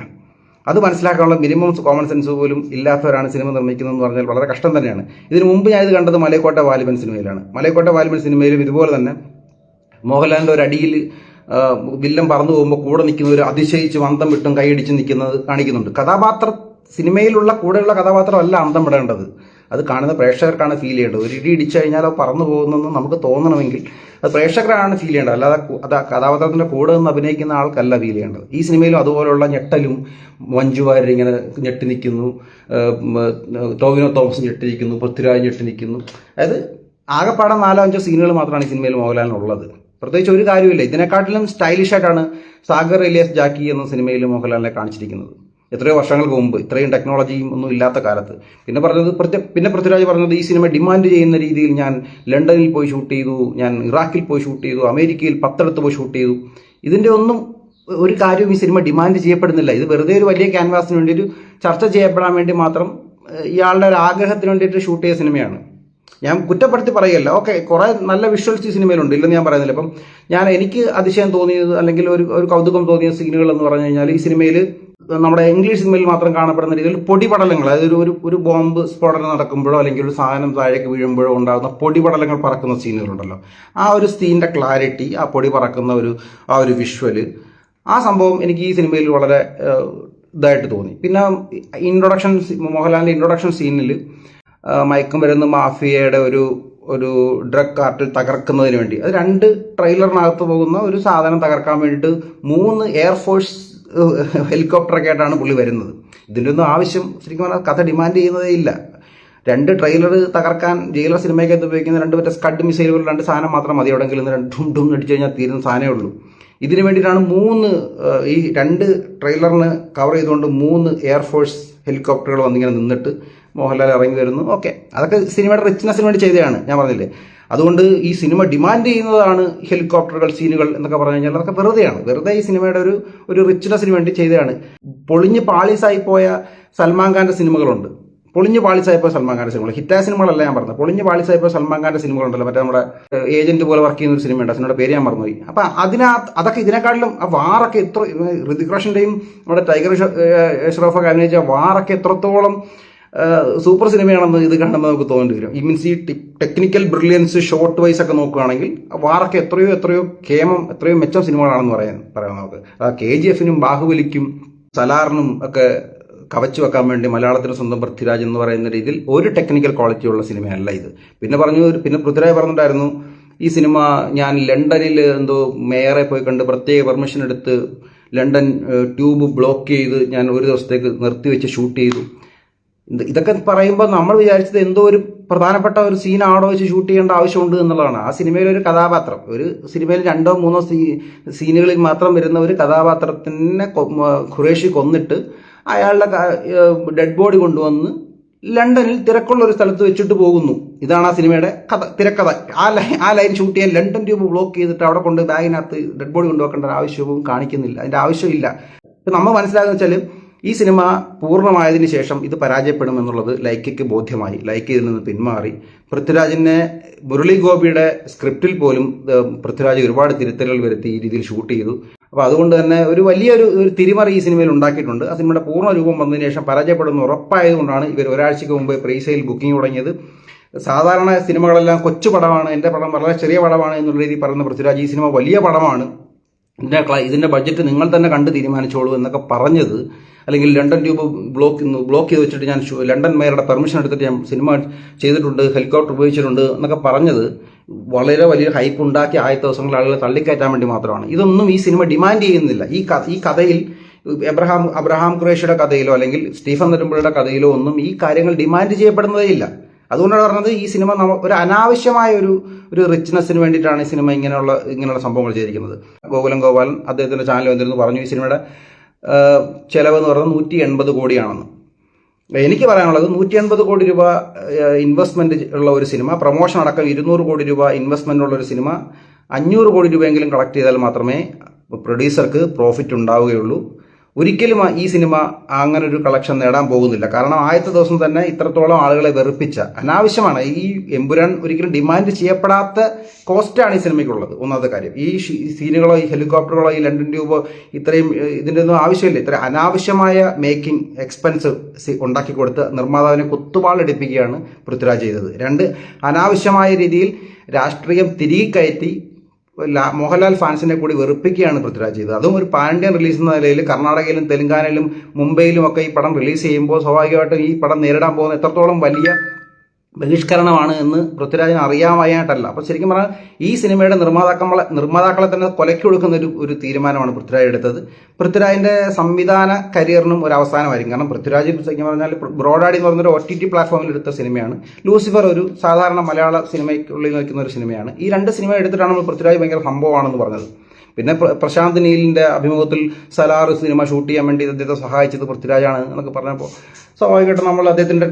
അത് മനസ്സിലാക്കാനുള്ള മിനിമം കോമൺ സെൻസ് പോലും ഇല്ലാത്തവരാണ് സിനിമ നിർമ്മിക്കുന്നതെന്ന് പറഞ്ഞാൽ വളരെ കഷ്ടം തന്നെയാണ്. ഇതിനു മുമ്പ് ഞാൻ ഇത് കണ്ടത് മലയക്കോട്ട വാലിബൻ സിനിമയിലാണ്. മലയക്കോട്ട വാലിബൻ സിനിമയിലും ഇതുപോലെ തന്നെ മോഹൻലാലിന്റെ ഒരു അടിയിൽ വില്ലൻ പറന്നു പോകുമ്പോൾ കൂടെ നിൽക്കുന്നവർ അതിശയിച്ച് അന്തം വിട്ടും കൈയടിച്ച് നിൽക്കുന്നത് കാണിക്കുന്നുണ്ട്. സിനിമയിലുള്ള കൂടെയുള്ള കഥാപാത്രമല്ല അന്തം വിടേണ്ടത്, അത് കാണുന്ന പ്രേക്ഷകർക്കാണ് ഫീൽ ചെയ്യേണ്ടത്. ഒരു ഇടി ഇടിച്ചു കഴിഞ്ഞാൽ അത് പറന്നു പോകുന്നെന്ന് നമുക്ക് തോന്നണമെങ്കിൽ അത് പ്രേക്ഷകരാണ് ഫീൽ ചെയ്യേണ്ടത്, അല്ലാതെ അത് കഥാപാത്രത്തിന്റെ കൂടെ നിന്ന് അഭിനയിക്കുന്ന ആൾക്കല്ല ഫീൽ ചെയ്യേണ്ടത്. ഈ സിനിമയിലും അതുപോലുള്ള ഞെട്ടലും, മഞ്ജു വാര്യർ ഇങ്ങനെ ഞെട്ടി നിൽക്കുന്നു, ടോവിനോ തോമസ് ഞെട്ടി നിൽക്കുന്നു, പൃഥ്വിരാജ് ഞെട്ടി നിൽക്കുന്നു. അതായത് ആകെപ്പാടെ 4-5 സീനുകൾ മാത്രമാണ് ഈ സിനിമയിൽ മോഹൻലാലിനുള്ളത്. പ്രത്യേകിച്ച് ഒരു കാര്യമില്ല. ഇതിനെക്കാട്ടിലും സ്റ്റൈലിഷ് ആയിട്ടാണ് സാഗർ ഇലിയാസ് ജാക്കി എന്ന സിനിമയിൽ മോഹൻലാലിനെ കാണിച്ചിരിക്കുന്നത്. എത്രയോ വർഷങ്ങൾക്ക് മുമ്പ്, ഇത്രയും ടെക്നോളജിയും ഒന്നും ഇല്ലാത്ത കാലത്ത്. പിന്നെ പൃഥ്വിരാജ് പറഞ്ഞത് ഈ സിനിമ ഡിമാൻഡ് ചെയ്യുന്ന രീതിയിൽ ഞാൻ ലണ്ടനിൽ പോയി ഷൂട്ട് ചെയ്തു, ഞാൻ ഇറാഖിൽ പോയി ഷൂട്ട് ചെയ്തു, അമേരിക്കയിൽ 10 പോയി ഷൂട്ട് ചെയ്തു. ഇതിന്റെ ഒന്നും ഒരു കാര്യവും ഈ സിനിമ ഡിമാൻഡ് ചെയ്യപ്പെടുന്നില്ല. ഇത് വെറുതെ ഒരു വലിയ ക്യാൻവാസിന് വേണ്ടി ഒരു ചർച്ച ചെയ്യപ്പെടാൻ വേണ്ടി മാത്രം ഇയാളുടെ ഒരു ആഗ്രഹത്തിന് വേണ്ടിയിട്ട് ഷൂട്ട് ചെയ്ത സിനിമയാണ്. ഞാൻ കുറ്റപ്പെടുത്തി പറയുകയല്ല. ഓക്കെ, കുറെ നല്ല വിഷ്വൽസ് ഈ സിനിമയിലുണ്ട്, ഇല്ലെന്ന് ഞാൻ പറയുന്നില്ല. അപ്പം എനിക്ക് അതിശയം തോന്നിയത് അല്ലെങ്കിൽ ഒരു കൗതുകം തോന്നിയ സീനുകൾ എന്ന് പറഞ്ഞു കഴിഞ്ഞാൽ, ഈ സിനിമയിൽ നമ്മുടെ ഇംഗ്ലീഷ് സിനിമയിൽ മാത്രം കാണപ്പെടുന്ന രീതിയിൽ പൊടിപടലങ്ങൾ, അതായത് ഒരു ബോംബ് സ്ഫോടനം നടക്കുമ്പോഴോ അല്ലെങ്കിൽ ഒരു സാധനം താഴേക്ക് വീഴുമ്പോഴോ ഉണ്ടാകുന്ന പൊടിപടലങ്ങൾ പറക്കുന്ന സീനുകളുണ്ടല്ലോ, ആ ഒരു സീനിന്റെ ക്ലാരിറ്റി, ആ പൊടി പറക്കുന്ന ആ ഒരു വിഷ്വല്, ആ സംഭവം എനിക്ക് ഈ സിനിമയിൽ വളരെ ഇതായിട്ട് തോന്നി. പിന്നെ മോഹൻലാലിന്റെ ഇൻട്രൊഡക്ഷൻ സീനിൽ മയക്കുമരുന്ന് മാഫിയയുടെ ഒരു ഡ്രഗ് കാർട്ടിൽ തകർക്കുന്നതിന് വേണ്ടി, അത് 2 ട്രെയിലറിനകത്ത് പോകുന്ന ഒരു സാധനം തകർക്കാൻ വേണ്ടിയിട്ട് 3 എയർഫോഴ്സ് ഹെലികോപ്റ്ററൊക്കെ ആയിട്ടാണ് പുള്ളി വരുന്നത്. ഇതിൻ്റെ ഒന്നും ആവശ്യം ശരിക്കും പറഞ്ഞാൽ കഥ ഡിമാൻഡ് ചെയ്യുന്നതേ ഇല്ല. 2 ട്രെയിലർ തകർക്കാൻ ജയിലർ സിനിമയ്ക്കകത്ത് ഉപയോഗിക്കുന്ന 2 മറ്റേ സ്കഡ് മിസൈലുകൾ 2 സാധനം മാത്രം മതി. എവിടെയെങ്കിലും 2 ഡും അടിച്ചു കഴിഞ്ഞാൽ തീരുന്ന സാധനമേ ഉള്ളൂ. ഇതിനു വേണ്ടിയിട്ടാണ് 2 ട്രെയിലറിന് കവർ ചെയ്തുകൊണ്ട് 3 എയർഫോഴ്സ് ഹെലികോപ്റ്ററുകൾ വന്നിങ്ങനെ നിന്നിട്ട് മോഹൻലാൽ ഇറങ്ങി വരുന്നു. ഓക്കെ, അതൊക്കെ സിനിമയുടെ റിച്ച്നെസ്സിന് വേണ്ടി ചെയ്തതാണ്, ഞാൻ പറഞ്ഞില്ലേ. അതുകൊണ്ട് ഈ സിനിമ ഡിമാൻഡ് ചെയ്യുന്നതാണ് ഹെലികോപ്റ്ററുകൾ സീനുകൾ എന്നൊക്കെ പറഞ്ഞു കഴിഞ്ഞാൽ അതൊക്കെ വെറുതെ ഈ സിനിമയുടെ ഒരു റിച്ച്നെസ്സിന് വേണ്ടി ചെയ്തതാണ്. പൊളിഞ്ഞ് പാളീസായി പോയ സൽമാൻ ഖാന്റെ സിനിമകളുണ്ട്, ഹിറ്റായ സിനിമകളല്ല ഞാൻ പറഞ്ഞത്, പൊളിഞ്ഞ് പാളീസായിപ്പോയ സൽമാൻ ഖാന്റെ സിനിമകളുണ്ടല്ലോ, മറ്റേ നമ്മുടെ ഏജന്റ് പോലെ വർക്ക് ചെയ്യുന്ന ഒരു സിനിമയുണ്ട്, സിനിമയുടെ പേര് ഞാൻ മറന്നുപോയി. അപ്പൊ അതൊക്കെ ഇതിനെക്കാട്ടിലും ആ വാറൊക്കെ എത്ര, ഋതിക് റോഷന്റെയും നമ്മുടെ ടൈഗർ ഷ്രോഫൊക്കെ അഭിനയിച്ച വാറൊക്കെ എത്രത്തോളം സൂപ്പർ സിനിമയാണെന്ന് ഇത് കണ്ടെന്ന് നമുക്ക് തോന്നേണ്ടി വരും. ഈ മീൻസ് ഈ ടെക്നിക്കൽ ബ്രില്യൻസ്, ഷോർട്ട് വൈസ് ഒക്കെ നോക്കുകയാണെങ്കിൽ വാറൊക്കെ എത്രയോ മെച്ചം സിനിമകളാണെന്ന് പറയാം നമുക്ക്. KGF-നും ബാഹുബലിക്കും സലാറിനും ഒക്കെ കവച്ചു വെക്കാൻ വേണ്ടി മലയാളത്തിന് സ്വന്തം പൃഥ്വിരാജ് എന്ന് പറയുന്ന രീതിയിൽ ഒരു ടെക്നിക്കൽ ക്വാളിറ്റി ഉള്ള സിനിമയല്ല ഇത്. പിന്നെ പൃഥ്വിരാജ് പറഞ്ഞിട്ടുണ്ടായിരുന്നു, ഈ സിനിമ ഞാൻ ലണ്ടനിൽ എന്തോ മേയറെ പോയി കണ്ട് പ്രത്യേക പെർമിഷൻ എടുത്ത് ലണ്ടൻ ട്യൂബ് ബ്ലോക്ക് ചെയ്ത് ഞാൻ ഒരു ദിവസത്തേക്ക് നിർത്തിവെച്ച് ഷൂട്ട് ചെയ്തു. ഇതൊക്കെ പറയുമ്പോൾ നമ്മൾ വിചാരിച്ചത് എന്തോ ഒരു പ്രധാനപ്പെട്ട ഒരു സീൻ അവിടെ വെച്ച് ഷൂട്ട് ചെയ്യേണ്ട ആവശ്യമുണ്ട് എന്നുള്ളതാണ്. ആ സിനിമയിൽ ഒരു കഥാപാത്രം, ഒരു സിനിമയിൽ 2-3 സീനുകളിൽ മാത്രം വരുന്ന ഒരു കഥാപാത്രത്തിനെ ഖുറേഷി കൊന്നിട്ട് അയാളുടെ ഡെഡ് ബോഡി കൊണ്ടുവന്ന് ലണ്ടനിൽ തിരക്കുള്ള ഒരു സ്ഥലത്ത് വെച്ചിട്ട് പോകുന്നു. ഇതാണ് ആ സിനിമയുടെ തിരക്കഥ. ആ ലൈൻ ഷൂട്ട് ചെയ്യാൻ ലണ്ടൻ ട്യൂബ് ബ്ലോക്ക് ചെയ്തിട്ട് അവിടെ കൊണ്ട് ബാഗിനകത്ത് ഡെഡ് ബോഡി കൊണ്ടുവെക്കേണ്ട ആവശ്യവും കാണിക്കുന്നില്ല, അതിന്റെ ആവശ്യമില്ല. ഇപ്പം നമ്മൾ മനസ്സിലാകുന്ന വെച്ചാൽ ഈ സിനിമ പൂർണ്ണമായതിനു ശേഷം ഇത് പരാജയപ്പെടുമെന്നുള്ളത് ലൈക്കയ്ക്ക് ബോധ്യമായി. ലൈക്ക് ഇതിൽ നിന്ന് പിന്മാറി. പൃഥ്വിരാജിനെ മുരളി ഗോപിയുടെ സ്ക്രിപ്റ്റിൽ പോലും പൃഥ്വിരാജ് ഒരുപാട് തിരുത്തലുകൾ വരുത്തി ഈ രീതിയിൽ ഷൂട്ട് ചെയ്തു. അപ്പോൾ അതുകൊണ്ട് തന്നെ ഒരു വലിയൊരു തിരിമറി ഈ സിനിമയിൽ ഉണ്ടാക്കിയിട്ടുണ്ട്. ആ സിനിമയുടെ പൂർണ്ണ രൂപം വന്നതിന് ശേഷം പരാജയപ്പെടുന്ന ഉറപ്പായതുകൊണ്ടാണ് ഇവർ ഒരാഴ്ചയ്ക്ക് മുമ്പ് പ്രീസെയിൽ ബുക്കിംഗ് തുടങ്ങിയത്. സാധാരണ സിനിമകളെല്ലാം കൊച്ചു പടമാണ്, എൻ്റെ പടം വളരെ ചെറിയ പടമാണ് എന്നുള്ള രീതിയിൽ പറയുന്ന പൃഥ്വിരാജ് ഈ സിനിമ വലിയ പടമാണ്, ഇതിന്റെ ബഡ്ജറ്റ് നിങ്ങൾ തന്നെ കണ്ട് തീരുമാനിച്ചോളൂ എന്നൊക്കെ പറഞ്ഞത്, അല്ലെങ്കിൽ ലണ്ടൻ ട്യൂബ് ബ്ലോക്ക് ചെയ്ത് വെച്ചിട്ട് ഞാൻ ലണ്ടൻ മേയറുടെ പെർമിഷൻ എടുത്തിട്ട് ഞാൻ സിനിമ ചെയ്തിട്ടുണ്ട്, ഹെലികോപ്റ്റർ ഉപയോഗിച്ചിട്ടുണ്ട് എന്നൊക്കെ പറഞ്ഞത് വളരെ വലിയ ഹൈപ്പ് ഉണ്ടാക്കി ആദ്യത്തെ ദിവസങ്ങളിൽ ആളുകളെ തള്ളിക്കയറ്റാൻ വേണ്ടി മാത്രമാണ്. ഇതൊന്നും ഈ സിനിമ ഡിമാൻഡ് ചെയ്യുന്നില്ല. ഈ കഥയിൽ അബ്രഹാം ഖുറേഷിയുടെ കഥയിലോ അല്ലെങ്കിൽ സ്റ്റീഫൻ നെടുമ്പുഴയുടെ കഥയിലോ ഒന്നും ഈ കാര്യങ്ങൾ ഡിമാൻഡ് ചെയ്യപ്പെടുന്നതേ ഇല്ല. അതുകൊണ്ടാണ് പറഞ്ഞത് ഈ സിനിമ ഒരു അനാവശ്യമായ ഒരു റിച്ച്നെസ്സിന് വേണ്ടിയിട്ടാണ് ഈ സിനിമ ഇങ്ങനെയുള്ള സംഭവങ്ങൾ ചെയ്തിരിക്കുന്നത്. ഗോകുലം ഗോപാലൻ അദ്ദേഹത്തിന്റെ ചാനൽ വന്നിരുന്നു പറഞ്ഞു ഈ സിനിമയുടെ ചെലവ് എന്ന് പറയുന്നത് 180 കോടിയാണെന്ന്. എനിക്ക് പറയാനുള്ളത് 180 കോടി രൂപ ഇൻവെസ്റ്റ്മെന്റ് ഉള്ള ഒരു സിനിമ, പ്രൊമോഷൻ അടക്കം 200 കോടി രൂപ ഇൻവെസ്റ്റ്മെന്റ് ഉള്ള ഒരു സിനിമ 500 കോടി രൂപയെങ്കിലും കളക്ട് ചെയ്താൽ മാത്രമേ പ്രൊഡ്യൂസർക്ക് പ്രോഫിറ്റ് ഉണ്ടാവുകയുള്ളൂ. ഒരിക്കലും ഈ സിനിമ അങ്ങനെ ഒരു കളക്ഷൻ നേടാൻ പോകുന്നില്ല. കാരണം ആദ്യത്തെ ദിവസം തന്നെ ഇത്രത്തോളം ആളുകളെ വെറുപ്പിച്ച, അനാവശ്യമാണ്. ഈ എമ്പുരാൻ ഒരിക്കലും ഡിമാൻഡ് ചെയ്യപ്പെടാത്ത കോസ്റ്റാണ് ഈ സിനിമയ്ക്കുള്ളത്. ഒന്നാമത്തെ കാര്യം, ഈ സീനുകളോ ഈ ഹെലികോപ്റ്ററുകളോ ഈ ലണ്ടൻ ട്യൂബോ ഇത്രയും ഇതിൻ്റെ ഒന്നും ആവശ്യമില്ല. ഇത്ര അനാവശ്യമായ മേക്കിംഗ് എക്സ്പെൻസ് ഉണ്ടാക്കി കൊടുത്ത് നിർമ്മാതാവിനെ കുത്തുപാളെടുപ്പിക്കുകയാണ് പൃഥ്വിരാജ് ചെയ്തത്. 2, അനാവശ്യമായ രീതിയിൽ രാഷ്ട്രീയം തിരികെ കയറ്റി മോഹൻലാൽ ഫാൻസിനെ കൂടി വെറുപ്പിക്കുകയാണ് പൃഥ്വിരാജ് ചെയ്തത്. അതും ഒരു പാൻ ഇന്ത്യൻ റിലീസ് എന്ന നിലയിൽ കർണാടകയിലും തെലങ്കാനയിലും മുംബൈയിലും ഒക്കെ ഈ പടം റിലീസ് ചെയ്യുമ്പോൾ സ്വാഭാവികമായിട്ടും ഈ പടം നേരിടാൻ പോകുന്ന എത്രത്തോളം വലിയ ബഹിഷ്കരണമാണ് എന്ന് പൃഥ്വിരാജിന് അറിയാമായിട്ടല്ല. അപ്പോൾ ശരിക്കും പറഞ്ഞാൽ ഈ സിനിമയുടെ നിർമ്മാതാക്കളെ തന്നെ കൊലയ്ക്ക് കൊടുക്കുന്ന ഒരു തീരുമാനമാണ് പൃഥ്വിരാജ് എടുത്തത്. പൃഥ്വിരാജിന്റെ സംവിധാന കരിയറിനും ഒരു അവസാനമായിരിക്കും. കാരണം പൃഥ്വിരാജ് ശരിക്കും പറഞ്ഞാൽ ബ്രോഡാഡി എന്ന് പറഞ്ഞൊരു OTT പ്ലാറ്റ്ഫോമിൽ എടുത്ത സിനിമയാണ്. ലൂസിഫർ ഒരു സാധാരണ മലയാള സിനിമയ്ക്കുള്ളിൽ നിൽക്കുന്ന ഒരു സിനിമയാണ്. ഈ 2 സിനിമ എടുത്തിട്ടാണ് നമ്മൾ പൃഥ്വിരാജ് ഭയങ്കര സംഭവമാണെന്ന് പറഞ്ഞത്. പിന്നെ പ്രശാന്ത് നീലിന്റെ അഭിമുഖത്തിൽ സലാർ സിനിമ ഷൂട്ട് ചെയ്യാൻ വേണ്ടി അദ്ദേഹത്തെ സഹായിച്ചത് പൃഥ്വിരാജാണ് എന്നൊക്കെ പറഞ്ഞപ്പോൾ സ്വാഭാവികമായിട്ടും നമ്മൾ അദ്ദേഹത്തിന്റെ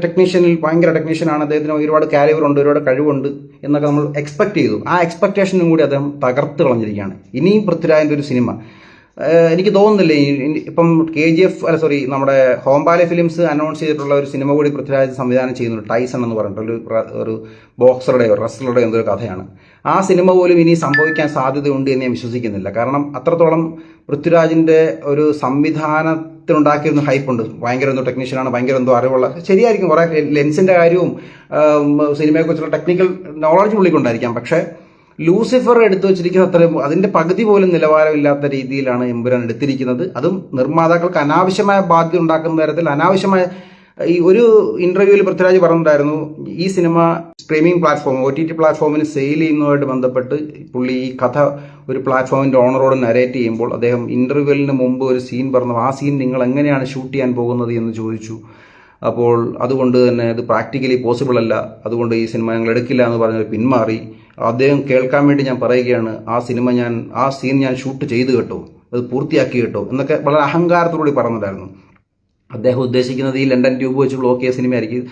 ഭയങ്കര ടെക്നീഷ്യനാണ്, അദ്ദേഹത്തിന് ഒരുപാട് കാലിബർ ഉണ്ട്, ഒരുപാട് കഴിവുണ്ട് എന്നൊക്കെ നമ്മൾ എക്സ്പെക്ട് ചെയ്തു. ആ എക്സ്പെക്ടേഷനും കൂടി അദ്ദേഹം തകർത്ത് കളഞ്ഞിരിക്കുകയാണ്. ഇനിയും പൃഥ്വിരാജിന്റെ ഒരു സിനിമ എനിക്ക് തോന്നുന്നില്ല ഇപ്പം KGF നമ്മുടെ ഹോംബാലെ ഫിലിംസ് അനൗൺസ് ചെയ്തിട്ടുള്ള ഒരു സിനിമ കൂടി പൃഥ്വിരാജ് സംവിധാനം ചെയ്യുന്നുണ്ട്, ടൈസൺ എന്ന് പറഞ്ഞിട്ട് ഒരു ബോക്സറുടെയോ റെസ്ലറുടെയോ എന്തൊരു കഥയാണ്. ആ സിനിമ പോലും ഇനി സംഭവിക്കാൻ സാധ്യതയുണ്ട് എന്ന് ഞാൻ വിശ്വസിക്കുന്നില്ല. കാരണം അത്രത്തോളം പൃഥ്വിരാജിന്റെ ഒരു സംവിധാനത്തിനുണ്ടാക്കിയിരുന്ന ഹൈപ്പുണ്ട്. ഭയങ്കര എന്തോ ടെക്നീഷ്യനാണ്, ഭയങ്കര എന്തോ അറിവുള്ള, ശരിയായിരിക്കും, കുറെ ലെൻസിന്റെ കാര്യവും സിനിമയെക്കുറിച്ചുള്ള ടെക്നിക്കൽ നോളജ് പുള്ളിക്കുണ്ടായിരിക്കാം. പക്ഷേ ലൂസിഫർ എടുത്തു വെച്ചിരിക്കുന്ന അത്രയും അതിന്റെ പകുതി പോലും നിലവാരമില്ലാത്ത രീതിയിലാണ് എമ്പുരാൻ എടുത്തിരിക്കുന്നത്. അതും നിർമ്മാതാക്കൾക്ക് അനാവശ്യമായ ബാധ്യത ഉണ്ടാക്കുന്ന തരത്തിൽ അനാവശ്യമായ. ഈ ഒരു ഇന്റർവ്യൂവിൽ പൃഥ്വിരാജ് പറഞ്ഞിട്ടുണ്ടായിരുന്നു, ഈ സിനിമ സ്ട്രീമിംഗ് പ്ലാറ്റ്ഫോം OTT പ്ലാറ്റ്ഫോമിന് സെയിൽ ചെയ്യുന്നതുമായിട്ട് ബന്ധപ്പെട്ട് പുള്ളി ഈ കഥ ഒരു പ്ലാറ്റ്ഫോമിന്റെ ഓണറോട് നരേറ്റ് ചെയ്യുമ്പോൾ അദ്ദേഹം ഇന്റർവ്യൂവിന് മുമ്പ് ഒരു സീൻ പറഞ്ഞു, ആ സീൻ നിങ്ങൾ എങ്ങനെയാണ് ഷൂട്ട് ചെയ്യാൻ പോകുന്നത് എന്ന് ചോദിച്ചു. അപ്പോൾ അതുകൊണ്ട് തന്നെ അത് പ്രാക്ടിക്കലി പോസിബിൾ അല്ല, അതുകൊണ്ട് ഈ സിനിമ ഞങ്ങൾ എടുക്കില്ല എന്ന് പറഞ്ഞ് പിന്മാറി. അദ്ദേഹം കേൾക്കാൻ വേണ്ടി ഞാൻ പറയുകയാണ്, ആ സീൻ ഞാൻ ഷൂട്ട് ചെയ്തു കേട്ടോ, അത് പൂർത്തിയാക്കി കേട്ടോ എന്നൊക്കെ വളരെ അഹങ്കാരത്തോടുകൂടി പറഞ്ഞിട്ടുണ്ടായിരുന്നു. അദ്ദേഹം ഉദ്ദേശിക്കുന്നത് ഈ ലണ്ടൻ ട്യൂബ് വെച്ച് ബ്ലോക്ക് ചെയ്ത സിനിമയായിരിക്കും.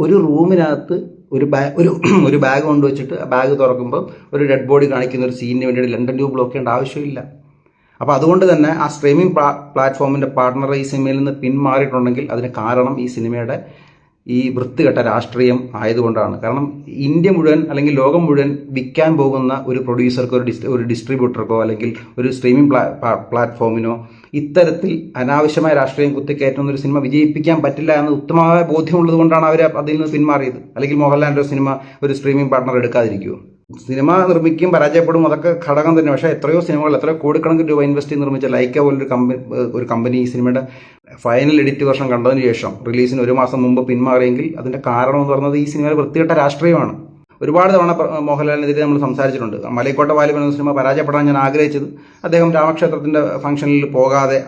ഒരു റൂമിനകത്ത് ഒരു ബാഗ് കൊണ്ടുവച്ചിട്ട് ആ ബാഗ് തുറക്കുമ്പോൾ ഒരു ഡെഡ് ബോഡി കാണിക്കുന്ന ഒരു സീനിന് വേണ്ടിയിട്ട് ലണ്ടൻ ട്യൂബ് ബ്ലോക്ക് ചെയ്യേണ്ട ആവശ്യമില്ല. അപ്പോൾ അതുകൊണ്ട് തന്നെ ആ സ്ട്രീമിംഗ് പ്ലാറ്റ്ഫോമിന്റെ പാർട്ണർ ഈ സിനിമയിൽ നിന്ന് പിന്മാറിയിട്ടുണ്ടെങ്കിൽ അതിന് കാരണം ഈ സിനിമയുടെ ഈ വൃത്തികെട്ട രാഷ്ട്രീയം ആയതുകൊണ്ടാണ്. കാരണം ഇന്ത്യ മുഴുവൻ അല്ലെങ്കിൽ ലോകം മുഴുവൻ വിൽക്കാൻ പോകുന്ന ഒരു പ്രൊഡ്യൂസർക്കോ ഒരു ഡിസ്ട്രിബ്യൂട്ടർക്കോ അല്ലെങ്കിൽ ഒരു സ്ട്രീമിംഗ് പ്ലാറ്റ്ഫോമിനോ ഇത്തരത്തിൽ അനാവശ്യമായ രാഷ്ട്രീയം കുത്തിക്കയറ്റുന്ന ഒരു സിനിമ വിജയിപ്പിക്കാൻ പറ്റില്ല എന്ന് ഉത്തമമായ ബോധ്യമുള്ളത് കൊണ്ടാണ് അവർ അതിൽ നിന്ന് പിന്മാറിയത്. അല്ലെങ്കിൽ മോഹൻലാലിന്റെ സിനിമ ഒരു സ്ട്രീമിംഗ് പാർട്ണർ എടുക്കാതിരിക്കുമോ? സിനിമ നിർമ്മിക്കും, പരാജയപ്പെടും, അതൊക്കെ ഘടകം തന്നെ. പക്ഷേ എത്രയോ സിനിമകൾ എത്രയോ കോടിക്കണക്കിന് രൂപ ഇൻവെസ്റ്റ് ചെയ്ത് നിർമ്മിച്ച ലൈക്ക പോലൊരു കമ്പനി ഈ സിനിമയുടെ ഫൈനൽ എഡിറ്റ് വെർഷൻ കണ്ടതിന് ശേഷം റിലീസിന് 1 മാസം മുമ്പ് പിന്മാറിയെങ്കിൽ അതിന്റെ കാരണം എന്ന് പറയുന്നത് ഈ സിനിമയുടെ വൃത്തികെട്ട രാഷ്ട്രീയമാണ്. ഒരുപാട് തവണ മോഹൻലാലിനെതിരെ നമ്മൾ സംസാരിച്ചിട്ടുണ്ട്. മലൈക്കോട്ട വാലിബൻ എന്ന സിനിമ പരാജയപ്പെടാൻ ഞാൻ ആഗ്രഹിച്ചത് അദ്ദേഹം രാമക്ഷേത്രത്തിന്റെ ഫംഗ്ഷനിൽ പോകാതെ,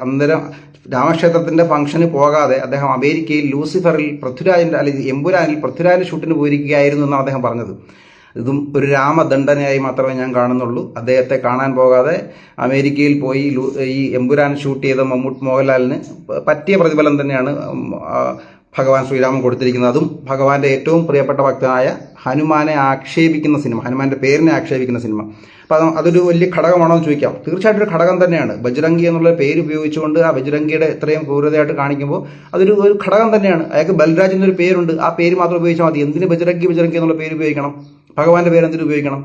രാമക്ഷേത്രത്തിന്റെ ഫംഗ്ഷന് പോകാതെ അദ്ദേഹം അമേരിക്കയിൽ ലൂസിഫറിൽ പൃഥ്വിരാജിന്റെ അല്ലെങ്കിൽ എമ്പുരാനിൽ പൃഥ്വിരാജിന്റെ ഷൂട്ടിന് പോയിരിക്കുകയായിരുന്നു എന്നാണ് അദ്ദേഹം പറഞ്ഞത്. ഇതും ഒരു രാമദണ്ഡനയായി മാത്രമേ ഞാൻ കാണുന്നുള്ളൂ. അദ്ദേഹത്തെ കാണാൻ പോകാതെ അമേരിക്കയിൽ പോയി ഈ എമ്പുരാൻ ഷൂട്ട് ചെയ്ത മോഹൻലാലിന് പറ്റിയ പ്രതിഫലം തന്നെയാണ് ഭഗവാൻ ശ്രീരാമൻ കൊടുത്തിരിക്കുന്നത്. അതും ഭഗവാന്റെ ഏറ്റവും പ്രിയപ്പെട്ട ഭക്തനായ ഹനുമാനെ ആക്ഷേപിക്കുന്ന സിനിമ, ഹനുമാന്റെ പേരിനെ ആക്ഷേപിക്കുന്ന സിനിമ. അപ്പം അതൊരു വലിയ ഘടകമാണോ എന്ന് ചോദിക്കാം. തീർച്ചയായിട്ടും ഒരു ഘടകം തന്നെയാണ്. ബജ്രംഗി എന്നുള്ള പേര് ഉപയോഗിച്ചുകൊണ്ട് ആ ബജ്രംഗിയുടെ ഇത്രയും ക്രൂരതയായിട്ട് കാണിക്കുമ്പോൾ അതൊരു ഘടകം തന്നെയാണ്. അയാൾക്ക് ബൽരാജ് എന്നൊരു പേരുണ്ട്, ആ പേര് മാത്രം ഉപയോഗിച്ചാൽ മതി. എന്തിന് ബജ്രംഗി എന്നുള്ള പേര് ഉപയോഗിക്കണം? ഭഗവാന്റെ പേര് എന്തിനു ഉപയോഗിക്കണം?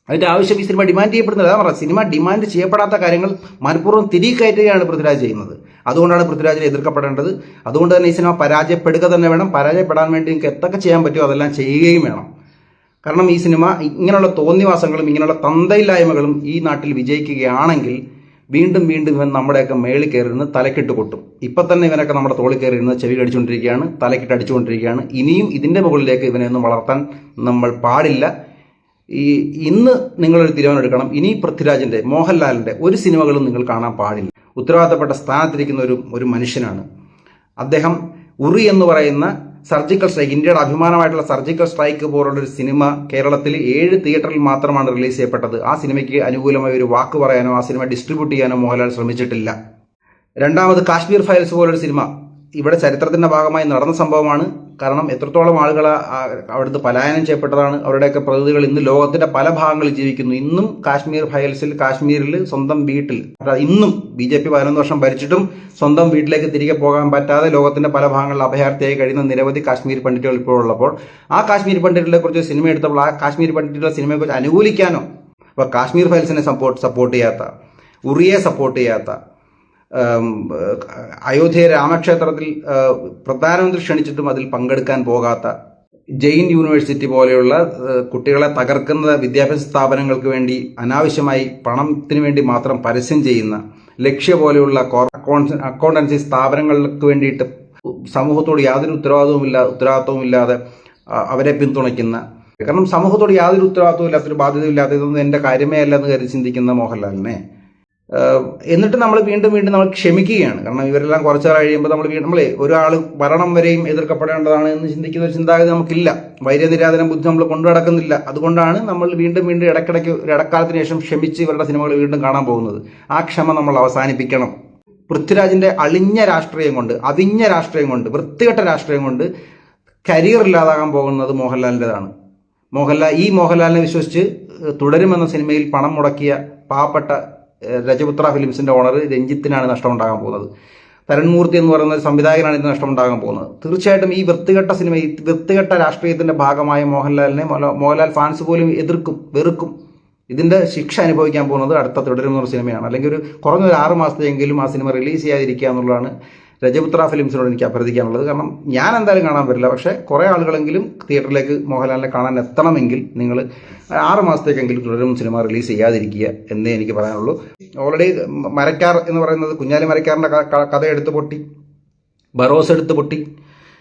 അതിന്റെ ആവശ്യം ഈ സിനിമ ഡിമാൻഡ് ചെയ്യപ്പെടുന്നത്. അതാ പറഞ്ഞത്, സിനിമ ഡിമാൻഡ് ചെയ്യപ്പെടാത്ത കാര്യങ്ങൾ മനഃപൂർവ്വം തിരികെ കയറ്റുകയാണ് പൃഥ്വിരാജ് ചെയ്യുന്നത്. അതുകൊണ്ടാണ് പൃഥ്വിരാജിനെ എതിർക്കപ്പെടേണ്ടത്. അതുകൊണ്ട് തന്നെ ഈ സിനിമ പരാജയപ്പെടുക തന്നെ വേണം. പരാജയപ്പെടാൻ വേണ്ടി നിങ്ങൾക്ക് എന്തൊക്കെ ചെയ്യാൻ പറ്റുമോ അതെല്ലാം ചെയ്യുകയും വേണം. കാരണം ഈ സിനിമ ഇങ്ങനെയുള്ള തോന്നിവാസങ്ങളും ഇങ്ങനെയുള്ള തന്തയില്ലായ്മകളും ഈ നാട്ടിൽ വിജയിക്കുകയാണെങ്കിൽ വീണ്ടും ഇവൻ നമ്മുടെയൊക്കെ മേളിൽ കയറിയിരുന്ന് തലക്കിട്ട് കൊട്ടും. ഇപ്പം തന്നെ ഇവനൊക്കെ നമ്മുടെ തോളിൽ കയറിയിരുന്ന് ചെവി കടിച്ചുകൊണ്ടിരിക്കുകയാണ്, തലക്കിട്ട് അടിച്ചുകൊണ്ടിരിക്കുകയാണ്. ഇനിയും ഇതിന്റെ മുകളിലേക്ക് ഇവനെ ഒന്നും വളർത്താൻ നമ്മൾ പാടില്ല. ഇന്ന് നിങ്ങളൊരു തീരുമാനം എടുക്കണം. ഇനി പൃഥ്വിരാജിന്റെ, മോഹൻലാലിന്റെ ഒരു സിനിമകളും നിങ്ങൾ കാണാൻ പാടില്ല. ഉത്തരവാദിത്തപ്പെട്ട സ്ഥാനത്തിരിക്കുന്ന ഒരു മനുഷ്യനാണ് അദ്ദേഹം. ഉറി എന്ന് പറയുന്ന സർജിക്കൽ സ്ട്രൈക്ക്, ഇന്ത്യയുടെ അഭിമാനമായിട്ടുള്ള സർജിക്കൽ സ്ട്രൈക്ക് പോലുള്ള ഒരു സിനിമ കേരളത്തിൽ 7 തിയേറ്ററിൽ മാത്രമാണ് റിലീസ് ചെയ്യപ്പെട്ടത്. ആ സിനിമയ്ക്ക് അനുകൂലമായ ഒരു വാക്ക് പറയാനോ ആ സിനിമ ഡിസ്ട്രിബ്യൂട്ട് ചെയ്യാനോ മോഹൻലാൽ ശ്രമിച്ചിട്ടില്ല. രണ്ടാമത് കാശ്മീർ ഫയൽസ് പോലൊരു സിനിമ ഇവിടെ ചരിത്രത്തിന്റെ ഭാഗമായി നടന്ന സംഭവമാണ്. കാരണം എത്രത്തോളം ആളുകൾ അവിടുന്ന് പലായനം ചെയ്യപ്പെട്ടതാണ്. അവരുടെയൊക്കെ പ്രതിനിധികൾ ഇന്ന് ലോകത്തിന്റെ പല ഭാഗങ്ങളിൽ ജീവിക്കുന്നു. ഇന്നും കാശ്മീർ ഫയൽസിൽ കാശ്മീരിൽ സ്വന്തം വീട്ടിൽ, ഇന്നും BJP 11 വർഷം ഭരിച്ചിട്ടും സ്വന്തം വീട്ടിലേക്ക് തിരികെ പോകാൻ പറ്റാതെ ലോകത്തിന്റെ പല ഭാഗങ്ങളിൽ അഭയാർത്ഥിയായി കഴിയുന്ന നിരവധി കാശ്മീർ പണ്ഡിറ്റുകൾ ഇപ്പോഴുള്ളപ്പോൾ ആ കാശ്മീർ പണ്ഡിറ്റുകളെ കുറിച്ച് സിനിമ എടുത്തപ്പോൾ ആ കാശ്മീർ പണ്ഡിറ്റുകളുടെ സിനിമയെക്കുറിച്ച് അനുകൂലിക്കാനോ, അപ്പോൾ കാശ്മീർ ഫയൽസിനെ സപ്പോർട്ട് ചെയ്യാത്ത, ഉറിയെ സപ്പോർട്ട് ചെയ്യാത്ത, അയോധ്യ രാമക്ഷേത്രത്തിൽ പ്രധാനമന്ത്രി ക്ഷണിച്ചിട്ടും അതിൽ പങ്കെടുക്കാൻ പോകാത്ത, ജെയിൻ യൂണിവേഴ്സിറ്റി പോലെയുള്ള കുട്ടികളെ തകർക്കുന്ന വിദ്യാഭ്യാസ സ്ഥാപനങ്ങൾക്ക് വേണ്ടി അനാവശ്യമായി പണത്തിന് വേണ്ടി മാത്രം പരസ്യം ചെയ്യുന്ന, ലക്ഷ്യ പോലെയുള്ള അക്കൗണ്ടൻസി സ്ഥാപനങ്ങൾക്ക് വേണ്ടിയിട്ട് സമൂഹത്തോട് യാതൊരു ഉത്തരവാദിത്വവും ഇല്ലാതെ അവരെ പിന്തുണയ്ക്കുന്ന, കാരണം സമൂഹത്തോട് യാതൊരു ഉത്തരവാദിത്വവും ഇല്ലാത്തൊരു ബാധ്യത ഇല്ലാത്ത, ഇതൊന്നും എന്റെ കാര്യമേ അല്ല എന്ന് കരുതി ചിന്തിക്കുന്ന മോഹൻലാലിനെ എന്നിട്ട് നമ്മൾ വീണ്ടും നമ്മൾ ക്ഷമിക്കുകയാണ്. കാരണം ഇവരെല്ലാം കുറച്ചാൾ കഴിയുമ്പോൾ നമ്മളെ ഒരാൾ മരണം വരെയും എതിർക്കപ്പെടേണ്ടതാണ് എന്ന് ചിന്തിക്കുന്ന ഒരു ചിന്താഗതി നമുക്കില്ല. വൈര്യനിരാധന ബുദ്ധി നമ്മൾ കൊണ്ടു നടക്കുന്നില്ല. അതുകൊണ്ടാണ് നമ്മൾ വീണ്ടും ഇടയ്ക്കിടയ്ക്ക് ഒരു ഇടക്കാലത്തിന് ശേഷം ക്ഷമിച്ച് ഇവരുടെ സിനിമകൾ വീണ്ടും കാണാൻ പോകുന്നത്. ആ ക്ഷമ നമ്മൾ അവസാനിപ്പിക്കണം. പൃഥ്വിരാജിന്റെ അളിഞ്ഞ രാഷ്ട്രീയം കൊണ്ട്, അവിഞ്ഞ രാഷ്ട്രീയം കൊണ്ട്, വൃത്തികെട്ട രാഷ്ട്രീയം കൊണ്ട് കരിയർ ഇല്ലാതാകാൻ പോകുന്നത് മോഹൻലാലിൻ്റെതാണ്. മോഹൻലാലിനെ വിശ്വസിച്ച് തുടരുമെന്ന സിനിമയിൽ പണം മുടക്കിയ പാവപ്പെട്ട രജപുത്ര ഫിലിംസിന്റെ ഓണർ രഞ്ജിത്തിനാണ് നഷ്ടമുണ്ടാകാൻ പോകുന്നത്. തരൺമൂർത്തി എന്ന് പറയുന്ന ഒരു സംവിധായകനാണ് ഇതിന് നഷ്ടമുണ്ടാകാൻ പോകുന്നത്. തീർച്ചയായിട്ടും ഈ വൃത്തികെട്ട സിനിമ, ഈ വൃത്തികെട്ട രാഷ്ട്രീയത്തിന്റെ ഭാഗമായ മോഹൻലാൽ ഫാൻസ് പോലും എതിർക്കും, വെറുക്കും. ഇതിന്റെ ശിക്ഷ അനുഭവിക്കാൻ പോകുന്നത് അടുത്ത തുടരുന്ന ഒരു സിനിമയാണ്. അല്ലെങ്കിൽ കുറഞ്ഞൊരു 6 മാസത്തെയെങ്കിലും ആ സിനിമ റിലീസ് ചെയ്യാതിരിക്കുക എന്നുള്ളതാണ് രജപുത്ര ഫിലിംസിനോട് എനിക്ക് അഭ്യർത്ഥിക്കാനുള്ളത്. കാരണം ഞാൻ എന്തായാലും കാണാൻ വരില്ല, പക്ഷേ കുറേ ആളുകളെങ്കിലും തിയേറ്ററിലേക്ക് മോഹൻലാലിനെ കാണാൻ എത്തണമെങ്കിൽ നിങ്ങൾ 6 മാസത്തേക്കെങ്കിലും തുടരും സിനിമ റിലീസ് ചെയ്യാതിരിക്കുക എന്നേ എനിക്ക് പറയാനുള്ളൂ. ഓൾറെഡി മരക്കാർ എന്ന് പറയുന്നത് കുഞ്ഞാലി മരക്കാറിന്റെ കഥ എടുത്ത് പൊട്ടി, ബറോസ് എടുത്ത് പൊട്ടി.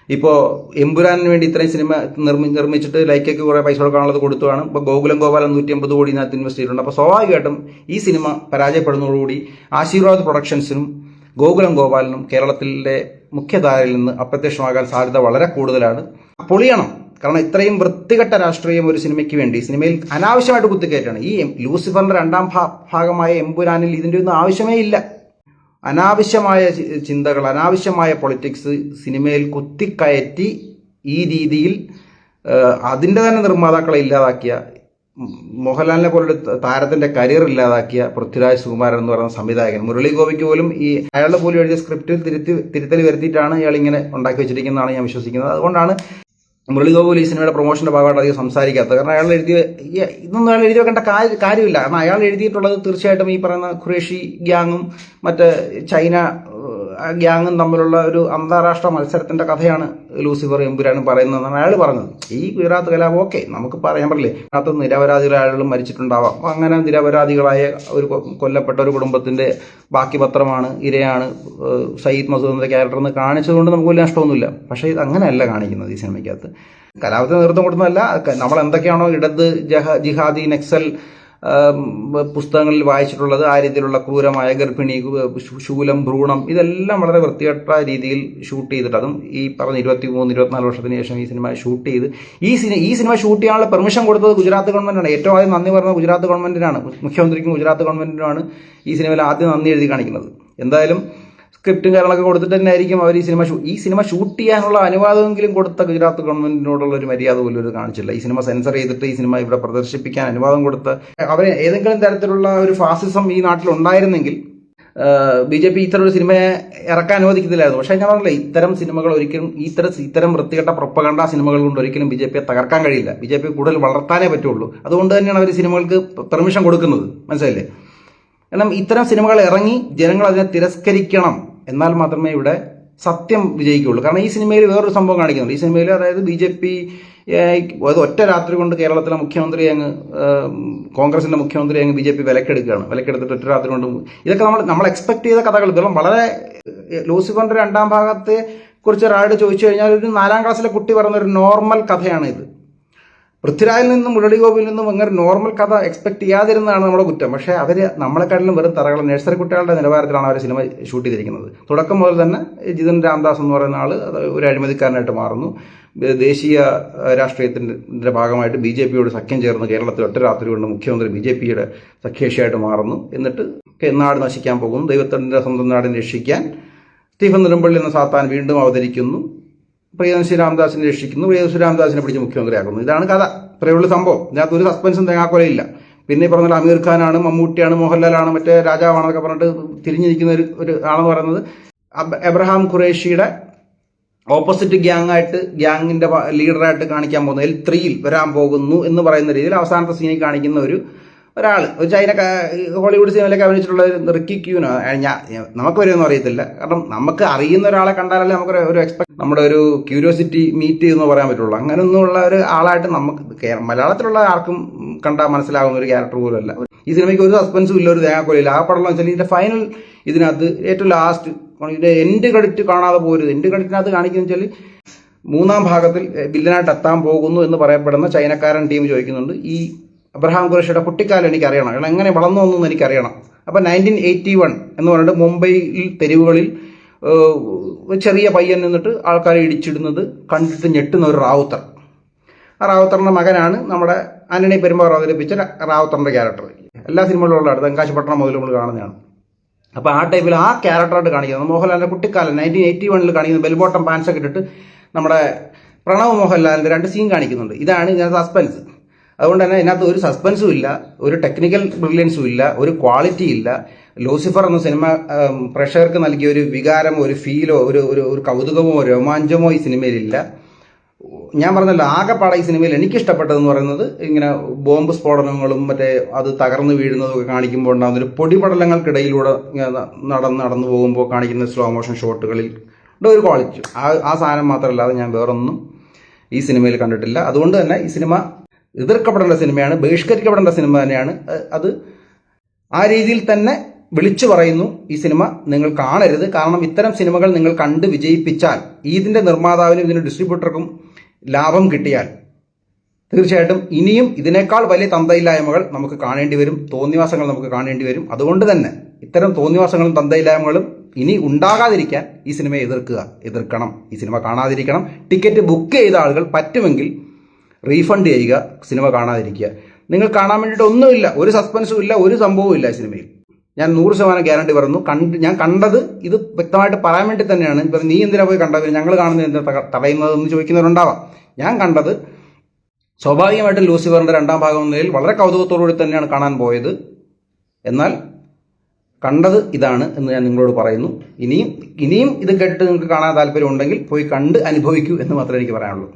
ഇപ്പോൾ എമ്പുരാനിന് വേണ്ടി ഇത്രയും സിനിമ നിർമ്മിച്ചിട്ട് ലൈക്കയ്ക്ക് കുറേ പൈസ കൊടുക്കാനുള്ളത് കൊടുത്തുമാണ്. ഇപ്പോൾ ഗോകുലം ഗോപാലൻ 150 കോടി ഇതിനകത്ത് ഇൻവെസ്റ്റ് ചെയ്തിട്ടുണ്ട്. അപ്പോൾ സ്വാഭാവികമായിട്ടും ഈ സിനിമ പരാജയപ്പെടുന്നതോടുകൂടി ആശീർവാദ് പ്രൊഡക്ഷൻസിനും ഗോകുലം ഗോപാലനും കേരളത്തിലെ മുഖ്യധാരയിൽ നിന്ന് അപ്രത്യക്ഷമാകാൻ സാധ്യത വളരെ കൂടുതലാണ്. പൊളിയണം. കാരണം ഇത്രയും വൃത്തികെട്ട രാഷ്ട്രീയം ഒരു സിനിമയ്ക്ക് വേണ്ടി സിനിമയിൽ അനാവശ്യമായിട്ട് കുത്തിക്കയറ്റാണ്. ഈ ലൂസിഫറിന്റെ 2ാം ഭാഗമായ എമ്പുരാനിൽ ഇതിൻ്റെ ഒന്നും ആവശ്യമേ ഇല്ല. അനാവശ്യമായ ചിന്തകൾ, അനാവശ്യമായ പൊളിറ്റിക്സ് സിനിമയിൽ കുത്തിക്കയറ്റി ഈ രീതിയിൽ അതിൻ്റെ തന്നെ നിർമ്മാതാക്കളെ ഇല്ലാതാക്കിയ, മോഹൻലാലിനെ പോലുള്ള താരത്തിന്റെ കരിയർ ഇല്ലാതാക്കിയ പൃഥ്വിരാജ് സുകുമാരൻ എന്ന് പറയുന്ന സംവിധായകൻ, മുരളി ഗോപിക്ക് പോലും അയാളുടെ പോലും എഴുതിയ സ്ക്രിപ്റ്റിൽ തിരുത്തൽ വരുത്തിയിട്ടാണ് ഇയാൾ ഇങ്ങനെ ഉണ്ടാക്കി വെച്ചിരിക്കുന്നതാണ് ഞാൻ വിശ്വസിക്കുന്നത്. അതുകൊണ്ടാണ് മുരളി ഗോപി ഈ സിനിമയുടെ പ്രൊമോഷന്റെ ഭാഗമായിട്ട് അധികം സംസാരിക്കാത്തത്. കാരണം അയാൾ ഇതൊന്നും അയാൾ എഴുതി വെക്കേണ്ട കാര്യമില്ല. കാരണം അയാൾ എഴുതിയിട്ടുള്ളത് തീർച്ചയായിട്ടും ഈ പറയുന്ന ഖുറേഷി ഗ്യാങ്ങും മറ്റ് ചൈന ഗ്യാങ്ങും തമ്മിലുള്ള ഒരു അന്താരാഷ്ട്ര മത്സരത്തിന്റെ കഥയാണ് ലൂസിഫർ എമ്പുരാനും പറയുന്നതെന്നാണ് അയാൾ പറഞ്ഞത്. ഈ ഗുജറാത്ത് കലാപം ഓക്കെ, നമുക്ക് പറയാൻ പറ്റില്ലേ, അതിനകത്ത് നിരപരാധികളായ ആളുകളും മരിച്ചിട്ടുണ്ടാവാം. അങ്ങനെ നിരപരാധികളായ ഒരു കൊല്ലപ്പെട്ട ഒരു കുടുംബത്തിന്റെ ബാക്കി പത്രമാണ്, ഇരയാണ് സയ്യിദ് മസൂദിന്റെ ക്യാരക്ടർ എന്ന് കാണിച്ചതുകൊണ്ട് നമുക്ക് വലിയ നഷ്ടമൊന്നുമില്ല. പക്ഷേ ഇത് അങ്ങനെയല്ല കാണിക്കുന്നത്. ഈ സിനിമയ്ക്കകത്ത് കലാപത്തിന് നേതൃത്വം കൊടുക്കുന്നതല്ല, നമ്മൾ എന്തൊക്കെയാണോ ഇടത് ജിഹാദി നക്സൽ പുസ്തകങ്ങളിൽ വായിച്ചിട്ടുള്ളത് ആ രീതിയിലുള്ള ക്രൂരമായ ഗർഭിണി, ശൂലം, ഭ്രൂണം, ഇതെല്ലാം വളരെ വൃത്തികെട്ട രീതിയിൽ ഷൂട്ട് ചെയ്തിട്ട്, അതും ഈ പറഞ്ഞ 23-24 വർഷത്തിന് ശേഷം ഈ സിനിമ ഷൂട്ട് ചെയ്ത് ഈ സിനിമ ഷൂട്ട് ചെയ്യാനുള്ള പെർമിഷൻ കൊടുത്തത് ഗുജറാത്ത് ഗവൺമെന്റാണ്. ഏറ്റവും ആദ്യം നന്ദി പറഞ്ഞത് ഗുജറാത്ത് ഗവൺമെന്റിനാണ്, മുഖ്യമന്ത്രിക്കും ഗുജറാത്ത് ഗവൺമെന്റിനുമാണ് ഈ സിനിമയിൽ ആദ്യം നന്ദി എഴുതി കാണിക്കുന്നത്. എന്തായാലും സ്ക്രിപ്റ്റും കാര്യങ്ങളൊക്കെ കൊടുത്തിട്ട് തന്നെ ആയിരിക്കും അവർ ഈ സിനിമ ഷൂട്ട് ചെയ്യാനുള്ള അനുവാദമെങ്കിലും കൊടുത്ത ഗുജറാത്ത് ഗവൺമെന്റിനോടുള്ള ഒരു മര്യാദ പോലും ഒരു കാണിച്ചില്ല. ഈ സിനിമ സെൻസർ ചെയ്തിട്ട് ഈ സിനിമ ഇവിടെ പ്രദർശിപ്പിക്കാൻ അനുവാദം കൊടുത്ത് അവരെ ഏതെങ്കിലും തരത്തിലുള്ള ഒരു ഫാസിസം ഈ നാട്ടിൽ ഉണ്ടായിരുന്നെങ്കിൽ BJP ഇത്തരം ഒരു സിനിമയെ ഇറക്കാൻ അനുവദിക്കത്തില്ലായിരുന്നു. പക്ഷേ ഞാൻ പറഞ്ഞില്ല, ഇത്തരം സിനിമകൾ ഒരിക്കലും ഇത്തരം വൃത്തികെട്ട പ്രൊപ്പഗണ്ട സിനിമകൾ കൊണ്ട് ഒരിക്കലും BJPയെ തകർക്കാൻ കഴിയില്ല. BJP കൂടുതൽ വളർത്താനേ പറ്റുള്ളൂ. അതുകൊണ്ട് തന്നെയാണ് അവർ സിനിമകൾക്ക് പെർമിഷൻ കൊടുക്കുന്നത്. മനസ്സിലായില്ലേ? കാരണം ഇത്തരം സിനിമകൾ ഇറങ്ങി ജനങ്ങൾ അതിനെ തിരസ്കരിക്കണം, എന്നാൽ മാത്രമേ ഇവിടെ സത്യം വിജയിക്കുകയുള്ളൂ. കാരണം ഈ സിനിമയിൽ വേറൊരു സംഭവം കാണിക്കുന്നുണ്ട്. ഈ സിനിമയിൽ അതായത് BJP ഒറ്റ രാത്രി കൊണ്ട് കേരളത്തിലെ മുഖ്യമന്ത്രി കോൺഗ്രസിന്റെ മുഖ്യമന്ത്രി BJP വിലക്കെടുത്തിട്ട് ഒറ്റ രാത്രി കൊണ്ട് ഇതൊക്കെ നമ്മൾ എക്സ്പെക്ട് ചെയ്ത കഥകൾ. ഇതെല്ലാം വളരെ ലൂസിഫറിന്റെ 2ാം ഭാഗത്തെ കുറിച്ച് ഒരാളോട് ചോദിച്ചു കഴിഞ്ഞാൽ ഒരു 4ാം ക്ലാസ്സിലെ കുട്ടി പറയുന്ന ഒരു നോർമൽ കഥയാണ് ഇത്. പൃഥ്വിരാജിൽ നിന്നും മുരളി ഗോപിയിൽ നിന്നും അങ്ങനെ നോർമൽ കഥ എക്സ്പെക്ട് ചെയ്യാതിരുന്നതാണ് നമ്മുടെ കുറ്റം. പക്ഷേ അവർ നമ്മളെക്കാട്ടിലും വെറും തറകൾ, നഴ്സറി കുട്ടികളുടെ നിലവാരത്തിലാണ് അവർ സിനിമ ഷൂട്ട് ചെയ്തിരിക്കുന്നത്. തുടക്കം മുതൽ തന്നെ ജിതൻ രാംദാസ് എന്ന് പറയുന്ന ആൾ ഒരു അഴിമതിക്കാരനായിട്ട് മാറുന്നു. ദേശീയ രാഷ്ട്രീയത്തിന്റെ ഭാഗമായിട്ട് BJPയോട് സഖ്യം ചേർന്ന് കേരളത്തിൽ ഒറ്റ രാത്രി കൊണ്ട് മുഖ്യമന്ത്രി BJPയുടെ സഖ്യകക്ഷിയായിട്ട് മാറുന്നു. എന്നിട്ട് നാട് നശിക്കാൻ പോകുന്നു. ദൈവത്തിന്റെ സ്വന്തം നാടിനെ രക്ഷിക്കാൻ സ്റ്റീഫൻ നെടുമ്പള്ളി എന്ന സാത്താൻ വീണ്ടും അവതരിക്കുന്നു. പ്രിയദർശി രാംദാസിനെ രക്ഷിക്കുന്നു, പ്രിയദർശി രാംദാസിനെ പിടിച്ച് മുഖ്യമന്ത്രിയാക്കുന്നു. ഇതാണ് കഥ. ഇത്രയുള്ള സംഭവം. ഇതിനകത്ത് ഒരു സസ്പെൻസും തേങ്ങാക്കൊലയില്ല. പിന്നെ ഈ പറഞ്ഞാൽ അമീർ ഖാനാണ്, മമ്മൂട്ടിയാണ്, മോഹൻലാലാണ്, മറ്റേ രാജാവാണെന്നൊക്കെ പറഞ്ഞിട്ട് തിരിഞ്ഞിരിക്കുന്ന ഒരു ആളെന്ന് പറയുന്നത് എബ്രഹാം ഖുറേഷിയുടെ ഓപ്പോസിറ്റ് ഗ്യാങ്ങിന്റെ ലീഡറായിട്ട് കാണിക്കാൻ പോകുന്നു. L3 വരാൻ പോകുന്നു എന്ന് പറയുന്ന രീതിയിൽ അവസാനത്തെ സീനിൽ കാണിക്കുന്ന ഒരു ചൈന ഹോളിവുഡ് സിനിമയിലൊക്കെ അഭിനയിച്ചിട്ടുള്ള റിക്കി ക്യൂനോ, നമുക്ക് വരുമെന്ന് അറിയത്തില്ല. കാരണം നമുക്ക് അറിയുന്ന ഒരാളെ കണ്ടാലല്ലേ നമുക്ക് ഒരു നമ്മുടെ ഒരു ക്യൂരിയോസിറ്റി മീറ്റ് ചെയ്യുമെന്ന് പറയാൻ പറ്റുള്ളൂ. അങ്ങനെയൊന്നുമുള്ള ഒരു ആളായിട്ട് നമുക്ക് മലയാളത്തിലുള്ള ആർക്കും കണ്ടാൽ മനസ്സിലാകുന്ന ഒരു ക്യാരക്ടർ പോലും അല്ല. ഈ സിനിമയ്ക്ക് ഒരു സസ്പെൻസും ഇല്ല, ഒരു തേങ്ങാക്കൊലയില്ല. ആ പടം വെച്ചാൽ ഇതിന്റെ ഫൈനൽ, ഇതിനകത്ത് ഏറ്റവും ലാസ്റ്റ് ഇതിന്റെ എൻഡ് ക്രെഡിറ്റ് കാണാതെ പോരുത്. എൻഡ് ക്രെഡിറ്റിനകത്ത് കാണിക്കുന്ന വെച്ചാൽ 3ാം ഭാഗത്തിൽ വില്ലനായിട്ട് എത്താൻ പോകുന്നു എന്ന് പറയപ്പെടുന്ന ചൈനക്കാരൻ ടീം ചോദിക്കുന്നുണ്ട്, ഈ അബ്രഹാം ഖുറേഷിയുടെ കുട്ടിക്കാലം എനിക്കറിയണം, കാരണം എങ്ങനെ വളർന്നു വന്നു എനിക്കറിയണം. അപ്പം 1981 എന്ന് പറഞ്ഞിട്ട് മുംബൈയിൽ തെരുവുകളിൽ ചെറിയ പയ്യൻ നിന്നിട്ട് ആൾക്കാരെ ഇടിച്ചിടുന്നത് കണ്ടിട്ട് ഞെട്ടുന്ന ഒരു റാവുത്തർ. ആ റാവുത്തറിന്റെ മകനാണ് നമ്മുടെ ആന്റണി പെരുമ്പാവൂർ അവതരിപ്പിച്ച റാവുത്തറിന്റെ ക്യാരക്ടർ. എല്ലാ സിനിമകളിലുള്ള തെങ്കാശിപട്ടണം മുതൽ നമ്മൾ കാണുന്നതാണ്. അപ്പോൾ ആ ടൈപ്പിൽ ആ ക്യാരക്ടറായിട്ട് കാണിക്കുന്നത് മോഹൻലാലിന്റെ കുട്ടിക്കാലം 1981 കാണിക്കുന്നത് ബെൽബോട്ടം പാൻസൊക്കെ ഇട്ടിട്ട് നമ്മുടെ പ്രണവ് മോഹൻലാലിന്റെ 2 സീൻ കാണിക്കുന്നുണ്ട്. ഇതാണ് ഇതിനകത്ത് സസ്പെൻസ്. അതുകൊണ്ട് തന്നെ ഇതിനകത്ത് ഒരു സസ്പെൻസും ഇല്ല, ഒരു ടെക്നിക്കൽ ബ്രില്യൻസും ഇല്ല, ഒരു ക്വാളിറ്റി ഇല്ല. ലൂസിഫർ എന്ന സിനിമ പ്രേക്ഷകർക്ക് നൽകിയ ഒരു വികാരമോ ഒരു ഫീലോ ഒരു കൗതുകമോ രോമാഞ്ചമോ ഈ സിനിമയിലില്ല. ഞാൻ പറഞ്ഞല്ലോ, ആകെപ്പാടെ ഈ സിനിമയിൽ എനിക്കിഷ്ടപ്പെട്ടതെന്ന് പറയുന്നത് ഇങ്ങനെ ബോംബ് സ്ഫോടനങ്ങളും മറ്റേ അത് തകർന്നു വീഴുന്നതും ഒക്കെ കാണിക്കുമ്പോൾ ഉണ്ടാകുന്ന ഒരു പൊടിപടലങ്ങൾക്കിടയിലൂടെ നടന്നു പോകുമ്പോൾ കാണിക്കുന്ന സ്ലോ മോഷൻ ഷോട്ടുകളിൽ ഒരു ക്വാളിറ്റി, ആ സാധനം മാത്രമല്ലാതെ ഞാൻ വേറൊന്നും ഈ സിനിമയിൽ കണ്ടിട്ടില്ല. അതുകൊണ്ട് തന്നെ ഈ സിനിമ എതിർക്കപ്പെടേണ്ട സിനിമയാണ്, ബഹിഷ്കരിക്കപ്പെടേണ്ട സിനിമ തന്നെയാണ്. അത് ആ രീതിയിൽ തന്നെ വിളിച്ചു പറയുന്നു. ഈ സിനിമ നിങ്ങൾ കാണരുത്. കാരണം ഇത്തരം സിനിമകൾ നിങ്ങൾ കണ്ട് വിജയിപ്പിച്ചാൽ, ഇതിന്റെ നിർമ്മാതാവിനും ഇതിന്റെ ഡിസ്ട്രിബ്യൂട്ടർക്കും ലാഭം കിട്ടിയാൽ തീർച്ചയായിട്ടും ഇനിയും ഇതിനേക്കാൾ വലിയ തന്തയില്ലായ്മകൾ നമുക്ക് കാണേണ്ടി വരും, തോന്നിവാസങ്ങൾ നമുക്ക് കാണേണ്ടി വരും. അതുകൊണ്ട് തന്നെ ഇത്തരം തോന്നിവാസങ്ങളും തന്തയില്ലായ്മകളും ഇനി ഉണ്ടാകാതിരിക്കാൻ ഈ സിനിമയെ എതിർക്കണം, ഈ സിനിമ കാണാതിരിക്കണം. ടിക്കറ്റ് ബുക്ക് ചെയ്ത ആളുകൾ പറ്റുമെങ്കിൽ റീഫണ്ട് ചെയ്യുക, സിനിമ കാണാതിരിക്കുക. നിങ്ങൾ കാണാൻ വേണ്ടിയിട്ട് ഒന്നുമില്ല, ഒരു സസ്പെൻസും ഇല്ല, ഒരു സംഭവവും ഇല്ല ഈ സിനിമയിൽ. ഞാൻ 100% ഗ്യാരണ്ടി പറയുന്നു. ഞാൻ കണ്ടത് ഇത് വ്യക്തമായിട്ട് പറയാൻ വേണ്ടി തന്നെയാണ്. ഇപ്പം നീ എന്തിനാ പോയി കണ്ടത്, ഞങ്ങൾ കാണുന്നത് എന്താ തടയുന്നതെന്ന് ചോദിക്കുന്നവരുണ്ടാവാം. ഞാൻ കണ്ടത് സ്വാഭാവികമായിട്ടും ലൂസിഫറിന്റെ 2ാം ഭാഗം എന്നതിൽ വളരെ കൗതുകത്തോടുകൂടി തന്നെയാണ് കാണാൻ പോയത്. എന്നാൽ കണ്ടത് ഇതാണ് എന്ന് ഞാൻ നിങ്ങളോട് പറയുന്നു. ഇനിയും ഇത് കേട്ട് നിങ്ങൾക്ക് കാണാൻ താല്പര്യം ഉണ്ടെങ്കിൽ പോയി കണ്ട് അനുഭവിക്കൂ എന്ന് മാത്രമേ എനിക്ക് പറയാനുള്ളൂ.